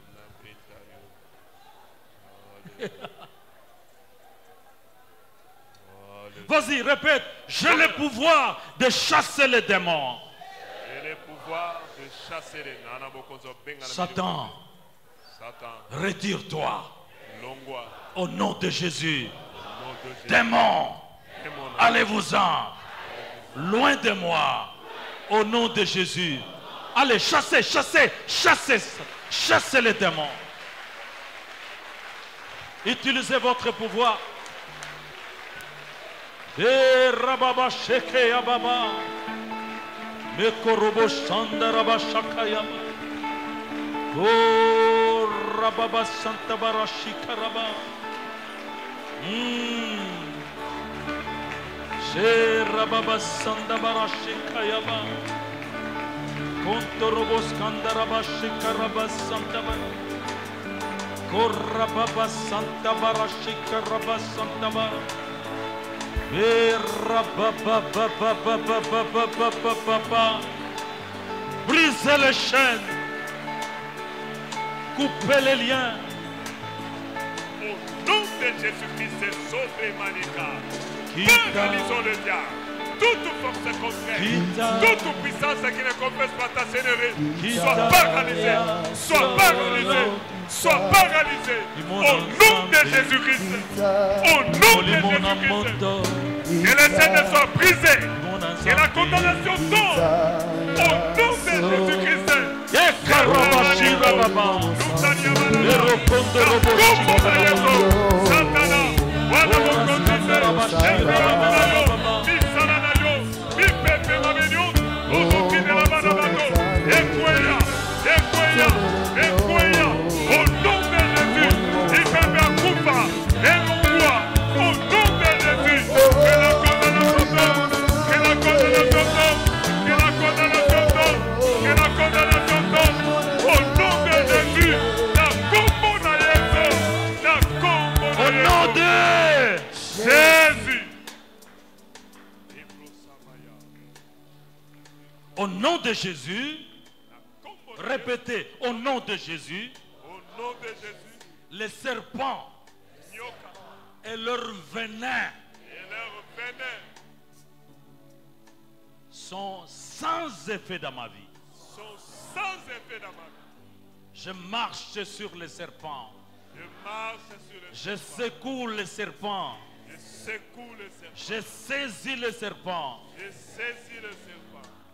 Vas-y, répète. J'ai le pouvoir de chasser les démons. J'ai le pouvoir de chasser les Satan, retire-toi. Longwa. Au nom de Jésus. Nom de Jésus. Démons, Démon. allez-vous-en. Loin de moi. Au nom de Jésus. Allez, chassez, chassez, chassez, chassez les démons. Utilisez votre pouvoir. Eh, rababa sheke yababa. Mekorobo shanda raba shakayaba. Oh, rababa santa barashikaraba. She rababa santa barashikayaba. Kontorobo skanda raba shikaraba santa bara. Korababa santa barashikaraba santa bara. Brisez les chaînes, coupez les liens. Au nom de Jésus-Christ, sauve Manika. Quitte. Paralysons le diable. Toute force contraire, toute puissance qui ne confesse pas ta seigneurie, soit paralysée, soit paralysée, soit paralysée. Au nom de Jésus-Christ. Au nom de Jésus-Christ. Que les scènes soient brisées. Que la condamnation tombe. Au nom de Jésus-Christ. Au nom de Jésus, répétez, au nom de Jésus, Au nom de Jésus, les serpents Nyoka et leur venin et leur venin sont sans effet dans ma vie. sont sans effet dans ma vie. Je marche sur les serpents. Je marche sur les Je secoue les serpents. Je secoue le serpent. Je saisis les serpents. Je saisis le serpent.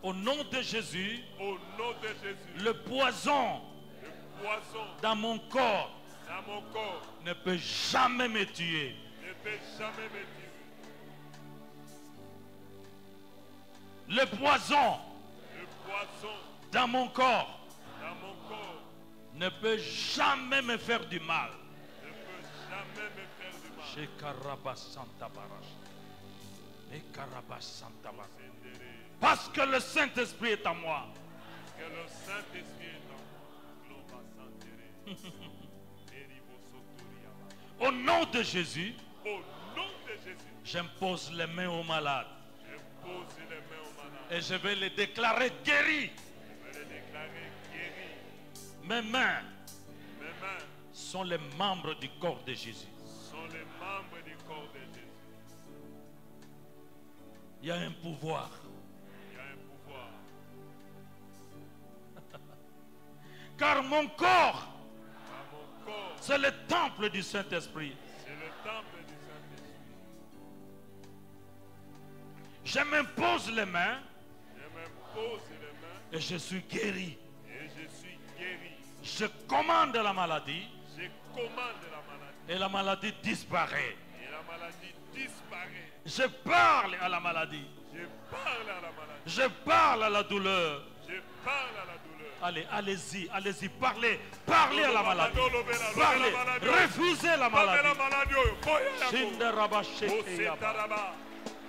Au nom de Jésus, Au nom de Jésus, le poison le poison dans mon corps dans mon corps ne peut jamais me tuer. ne peut jamais me tuer. Le poison Le poison dans mon corps dans mon corps ne peut jamais me faire du mal. ne peut jamais me faire du mal. Chez Karabas Santa Barash. Et Karabas Santa Barash. Parce que le Saint-Esprit est en moi. Que le Saint-Esprit est en moi. Gloma Santere. Eribo Sotoriaba. Au nom de Jésus, Au nom de Jésus, j'impose les mains aux malades. je pose les mains aux malades. Et je vais les déclarer guéris. Je vais les déclarer guéris. Mes mains Mes mains sont les membres du corps de Jésus. sont les membres du corps de Jésus. Il y a un pouvoir. Il y a un pouvoir. Car mon corps, car mon corps, c'est le temple du Saint-Esprit. c'est le temple du Saint-Esprit. Je m'impose les mains Je m'impose les mains et je suis guéri. et je suis guéri. Je commande la maladie Je commande la maladie et la maladie disparaît. et la maladie disparaît. Je parle à la maladie. Je parle à la maladie. Je parle à la douleur. Je parle à la douleur. Allez, allez-y, allez-y, parlez, parlez à la maladie. Parlez, refusez la maladie. Shinda Rabba Sheke Yaba.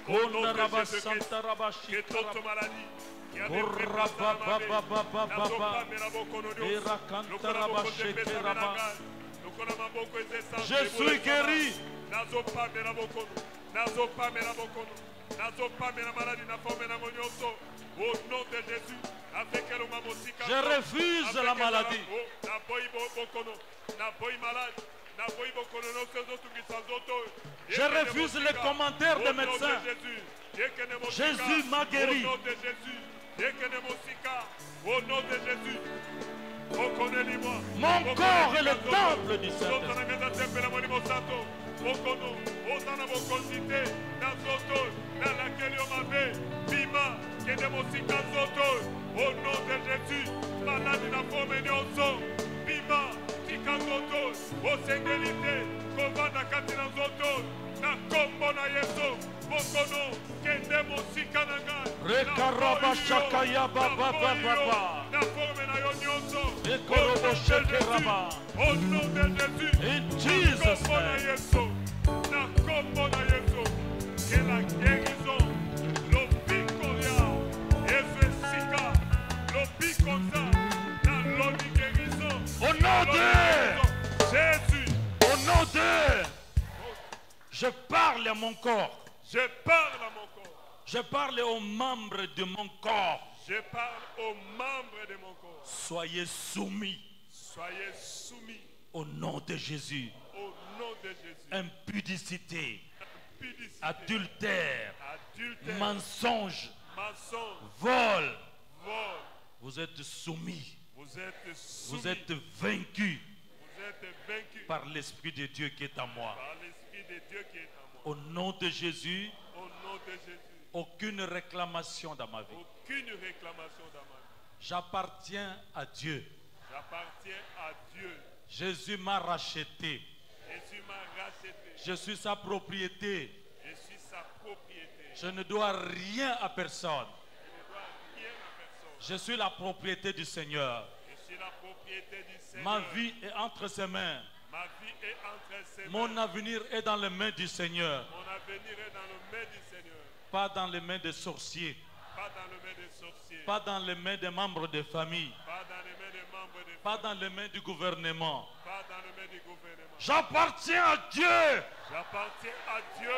Konda Rabba Santa Rabba Que Sheke toute Rabba. maladie qui a des Korra ba ba ba ba ba ba ba. Era kanta Rabba Sheke Rabba. Je suis guéri. Au nom de Jésus, Je refuse la maladie. Je refuse les commentaires des médecins. Jésus m'a guéri. Au nom de Jésus. Au nom de Jésus. Mon corps est le temple du Saint-Esprit. Au nom de Jésus, maladie na forme nyonso, bima, tikanzoto, osengelite, kovanda kati na zoto, na kombo na Yesu, bokono, kende mosika na ngai. Rekaraba shakaya ba ba ba ba ba. Na forme na yo nyonso, Rekorobo shekeraba. au nom de Jésus, In na Jesus' kombo na name. Yesu, na kombo na Yesu, que la guérison, l'obikoria, Yesu esika, l'obikosa, na loni guérison, Au nom de Jésus, Au nom de Je parle à mon corps. je parle à mon corps, Je parle aux membres de mon corps. je parle aux membres de mon corps, Soyez soumis soyez soumis au nom de Jésus. au nom de Jésus. Impudicité, Impudicité, adultère, adultère, mensonge, mensonge, vol. vol, Vous êtes soumis. vous êtes soumis, Vous êtes vaincus vous êtes vaincus par l'Esprit de Dieu qui est en moi. par l'Esprit de Dieu qui est en moi. Au nom de Jésus, Au nom de Jésus, aucune réclamation dans ma vie. aucune réclamation dans ma vie. J'appartiens à Dieu. J'appartiens à Dieu. Jésus m'a racheté. Jésus m'a racheté. Je suis sa propriété. Je suis sa propriété. Je ne dois rien à personne. Je ne dois rien à personne. Je suis la propriété du Seigneur. Je suis la propriété du Seigneur. Ma vie est entre ses mains. Ma vie est entre ses mains. Mon avenir est dans les mains du Seigneur. Mon avenir est dans les mains du Seigneur. Pas dans les mains des sorciers. Pas dans les mains des sorciers. Pas dans les mains des membres de famille. Pas dans les mains des membres de Pas dans les mains du gouvernement. Pas dans les mains du gouvernement. J'appartiens à Dieu. J'appartiens à Dieu.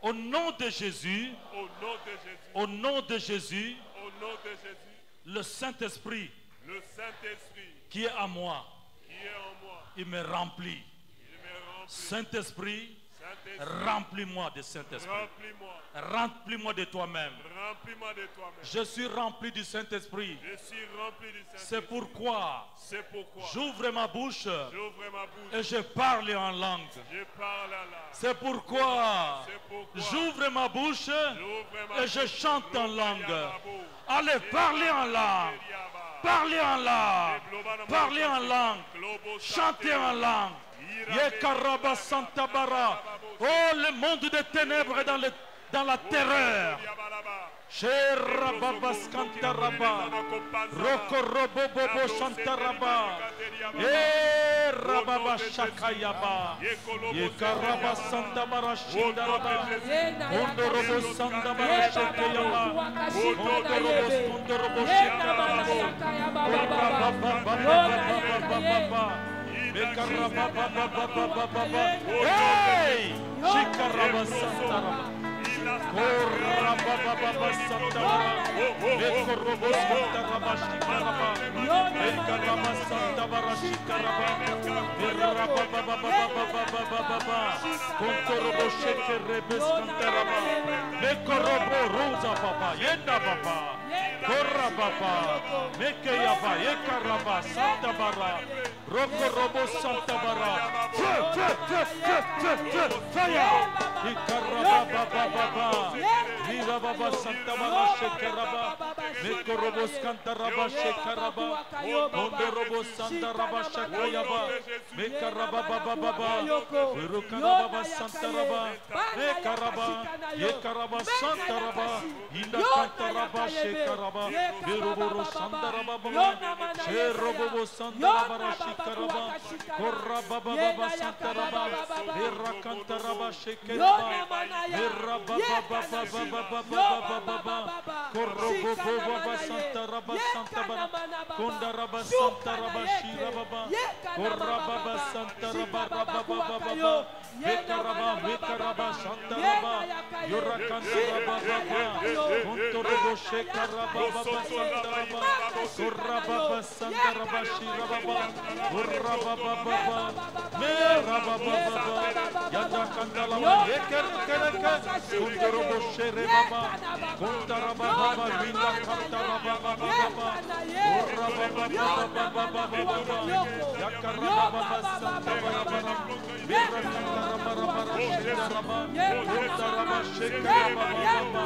Au nom de Jésus, Au nom de Jésus. au nom de Jésus, Au nom de Jésus. le Saint-Esprit Le Saint-Esprit qui est à moi, qui est en moi. il me remplit. Il me remplit. Saint-Esprit, Saint-Esprit. remplis-moi de Saint-Esprit. Remplis-moi. Remplis-moi de toi-même. Remplis-moi de toi-même. Je suis rempli du Saint-Esprit. Je suis rempli du Saint-Esprit. C'est pourquoi C'est pourquoi j'ouvre ma bouche j'ouvre ma bouche. et je parle en langue. Je parle à la. C'est pourquoi C'est pourquoi j'ouvre ma bouche j'ouvre ma et je chante en langue. bouche. Allez, parlez en langue. Parlez en langue. Parlez en langue. Chantez en langue. Yekaraba Santa Bara. Oh, le monde des ténèbres est dans la terreur. Sherababa Skantaraba. Roko Robo Bobo Santaraba. Eh Rababa Shakayaba. Yekaraba Santa Bara Shindaraba. Kondo Robo Santa Bara Shakayaba. Kondo Robo Shakayaba. Hey! Shikaraba Santaraba. Baba Santabara, Ekorobos Kantaraba Shikaraba, Ekaraba Santabara Shikaraba, Eraba Baba, Kontorobo Shekerebes Kantaraba, Ekorobo Rosa Baba, Yenda Baba, Korra Baba, Mekeyaba, Ekaraba Santabara, Rokorobo Santabara, Fire! Ikaraba Baba, Viva Baba Santabara Shekaraba, Mekorobos Kantaraba Shekaraba, Mondorobo Santaraba Shakayaba, Mekaraba Baba, Urukaraba Santaraba, Mekaraba, Yekaraba Santaraba, Inda Kantaraba Shekaraba, Viruburu Santaraba, Sherobo Santaraba Shikaraba, Koraba Baba Santaraba, Virakantaraba Shekaraba, Viraba Baba, Korobo Baba Santaraba Santabara, Kondaraba Santaraba Shirababa, Koraba Santaraba Baba, Mekaraba Santaraba, Yurakantaraba Baba, Kontorobo Shekaraba Baba Santaraba, Koraba Santaraba Shirababa, Koraba Baba, Meraba Baba, Yanda Kantalaba, Yekerkereke, Kontorobo Sherebaba, Kontaraba Baba, Vinda Kantaraba Baba, Koraba Baba, Yakaraba Baba Santaraba, Virakantaraba Shekaraba, Kontaraba Shekaraba Baba,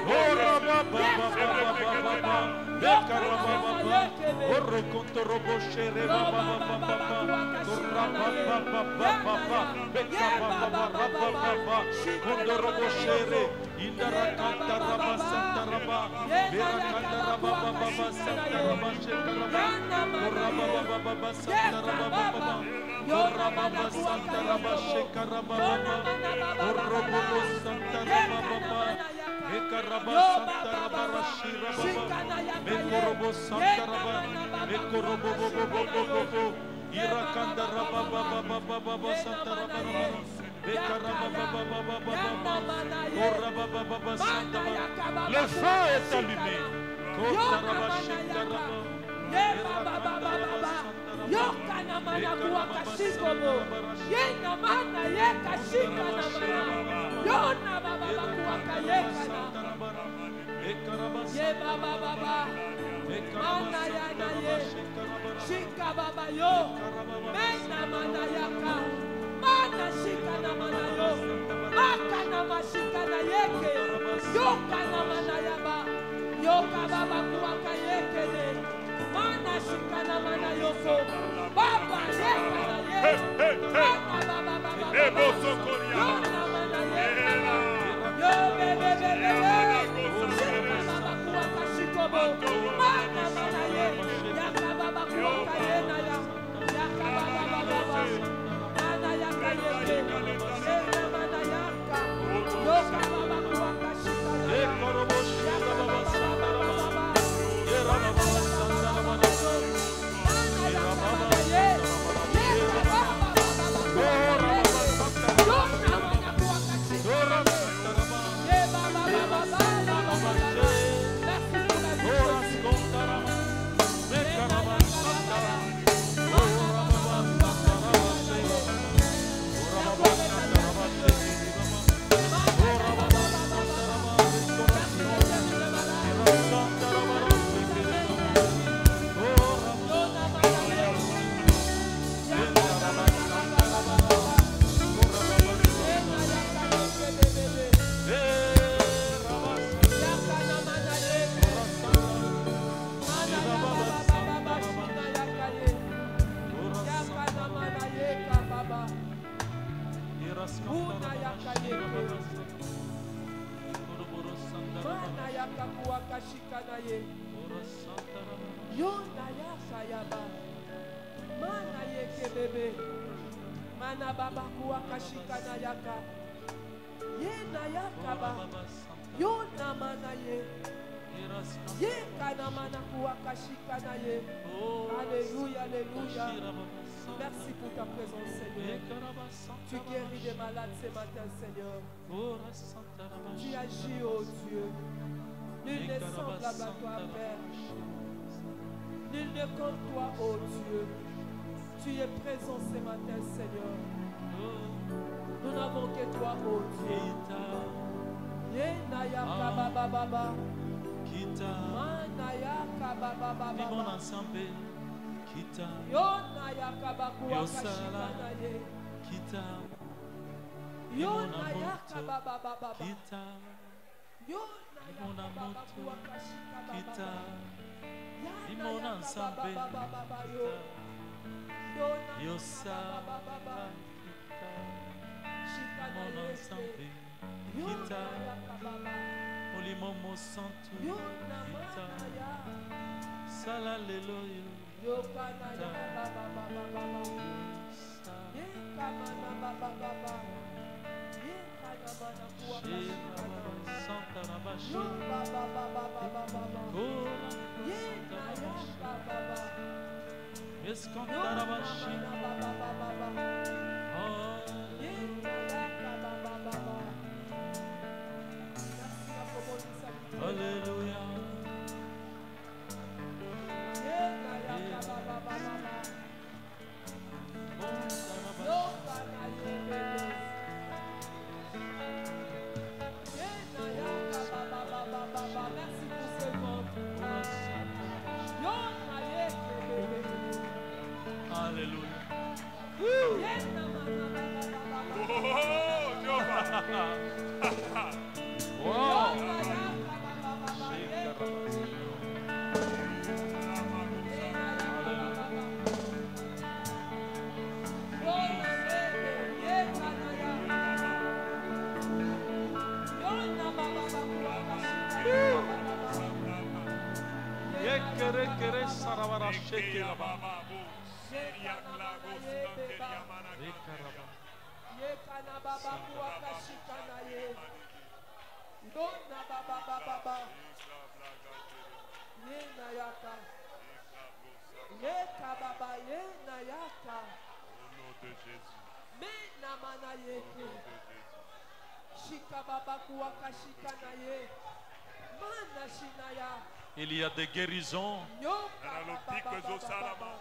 Koraba Baba, Mekaraba Baba, Orokontorobo Sherebaba Baba, Koraba Baba, Mekaba Baba, Kondorobo Shere, Indara Kantaraba Santaraba, Virakantaraba Baba Santaraba Shekaraba, Koraba Baba Santaraba Baba, Koraba Santaraba Shekaraba Baba, Orobo Santaraba Baba, Mekaraba Santaraba Rashiraba, Mekorobo Santaraba, Mekorobo Bobo, Irakandaraba Baba Santaraba, le feu est allumé. Mana shikana mana yo, makana mashikana yeke, yokana mana yaba, yoka baba kuwaka yeke de, mana shikana mana yoko, baba yeka na ye, mana baba yona mana yeka, yo bebe shika baba kuwaka shikobo, mana mana ye, yaka baba kuwaka yena ya, yaka baba. Mana baba kuwa kashika na yaka. Ye na yaka ba. Yo na mana ye. Ye kana mana kuwa kashika na ye. Alléluia, alléluia. Merci pour ta présence, Seigneur. Tu guéris des malades ce matin, Seigneur. Tu agis, oh Dieu. semblable à toi, Père. Nul n'est comme toi, ô Dieu. Tu es présent ce matin, Seigneur. Nous n'avons que toi, ô Dieu. Yenayaka baba baba. Manayaka baba baba. Vivons ensemble. Kita. Yonayaka bakuwa kashikanaye. Kita. Yonayaka baba baba. Kita. Yonayaka baba kuwa kashikanaye. Kita. Vivons ensemble. Yosa. Vivons ensemble. Kita. Olimomo santo. Kita. Salaleloyo. Alléluia. Alléluia. Wow. Kere saravara sheke raba. Yekana baba kuwa kashikanaye. Dona baba baba. Yena yaka. Yeka baba yena yaka. Au nom de Jésus. Mena mana Au nom yeke. de Jésus. Shika baba kuwa kashikanaye. Mana shinaya. Il y a des guérisons. Nyoka Nalobi kwezo salama.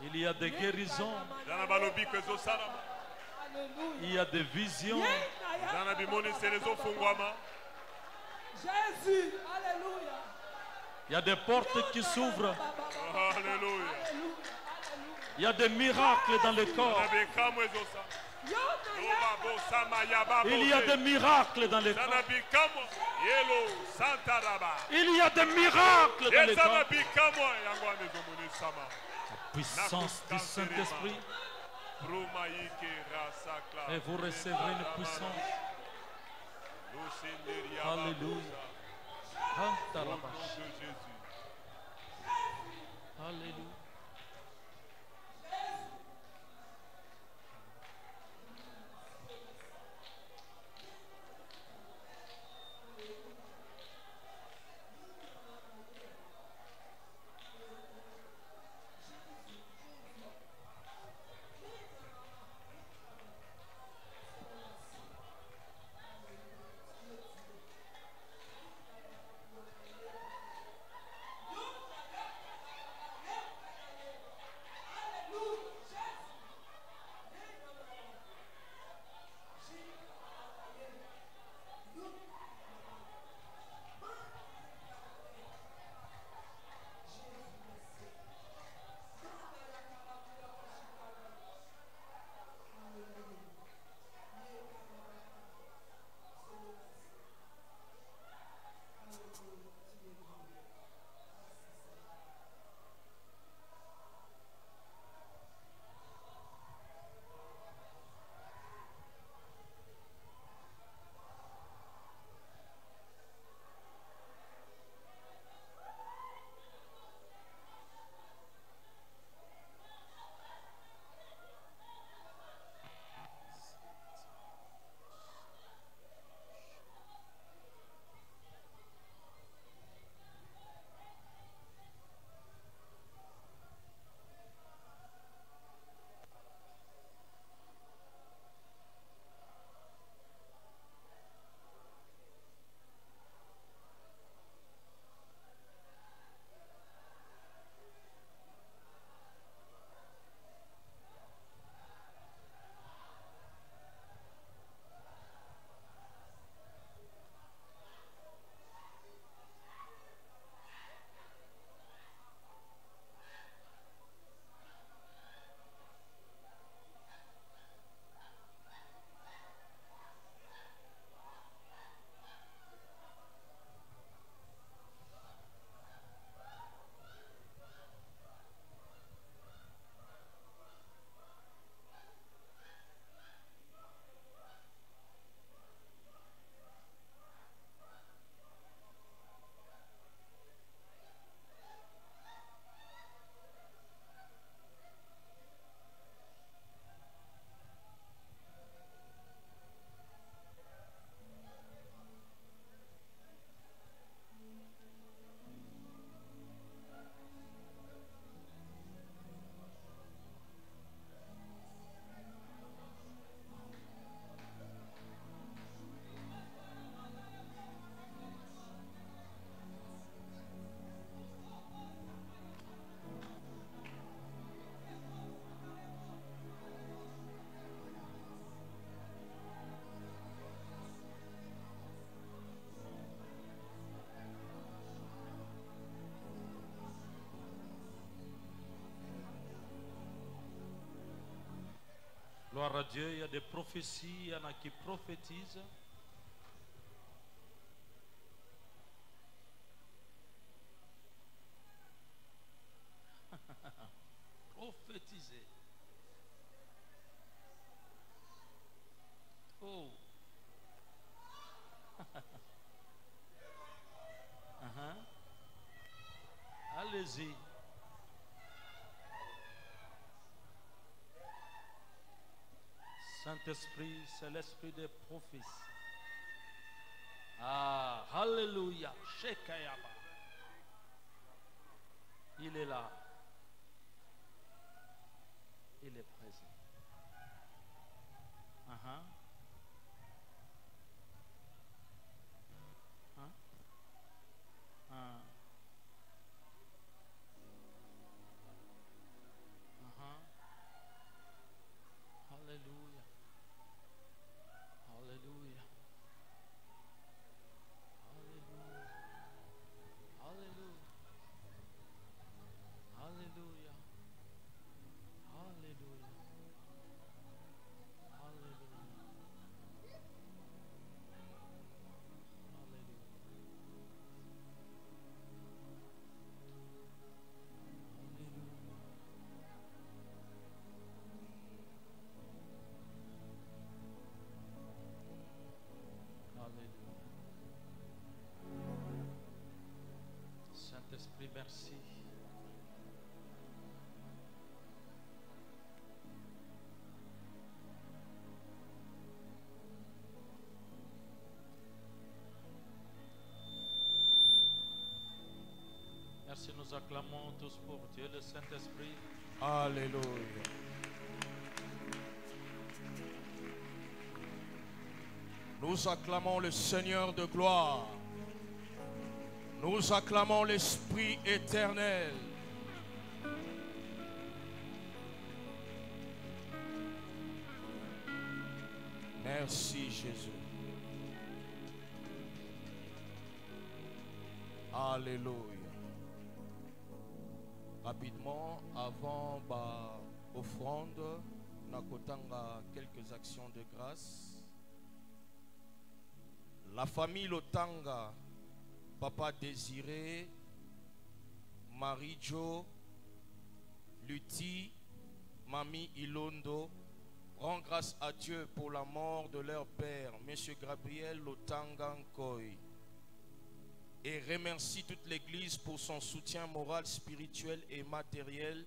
Il y a des guérisons. Zanabalobi kwezo salama. Il y a des visions. Zanabimoni serezo fungwama. Jésus, alléluia. Il y a des portes qui s'ouvrent. Alléluia. Il y a des miracles dans le corps. Zanabikamu ezo salama. Yobabo sama yababo. Il y a des miracles dans le corps. Zanabikamu yelo santaraba. Il y a des miracles dans le corps. Zanabikamu yangwa mezomoni sama. Puissance du Saint-Esprit. Et vous recevrez une puissance. Alléluia. Alléluia. Gloire à Dieu, il y a des prophéties, il y en a qui prophétisent. Prophétiser. Oh. Allez-y. Saint-Esprit, c'est l'esprit des prophéties. Ah, Alléluia. Shekayaba. Il est là. Il est présent. Alléluia. Alléluia. Alléluia. Alléluia. Alléluia. Alléluia. Saint-Esprit, merci. Merci, nous acclamons tous pour Dieu, le Saint-Esprit. Alléluia. Nous acclamons le Seigneur de gloire. Nous acclamons l'Esprit éternel. Merci Jésus. Alléluia. Rapidement, avant l'offrande, nakotanga quelques actions de grâce. La famille Lotanga, Papa Désiré, Marie Jo, Lutti, Mamie Ilondo, rend grâce à Dieu pour la mort de leur père, M. Gabriel Lotanga Nkoy, et remercie toute l'Église pour son soutien moral, spirituel et matériel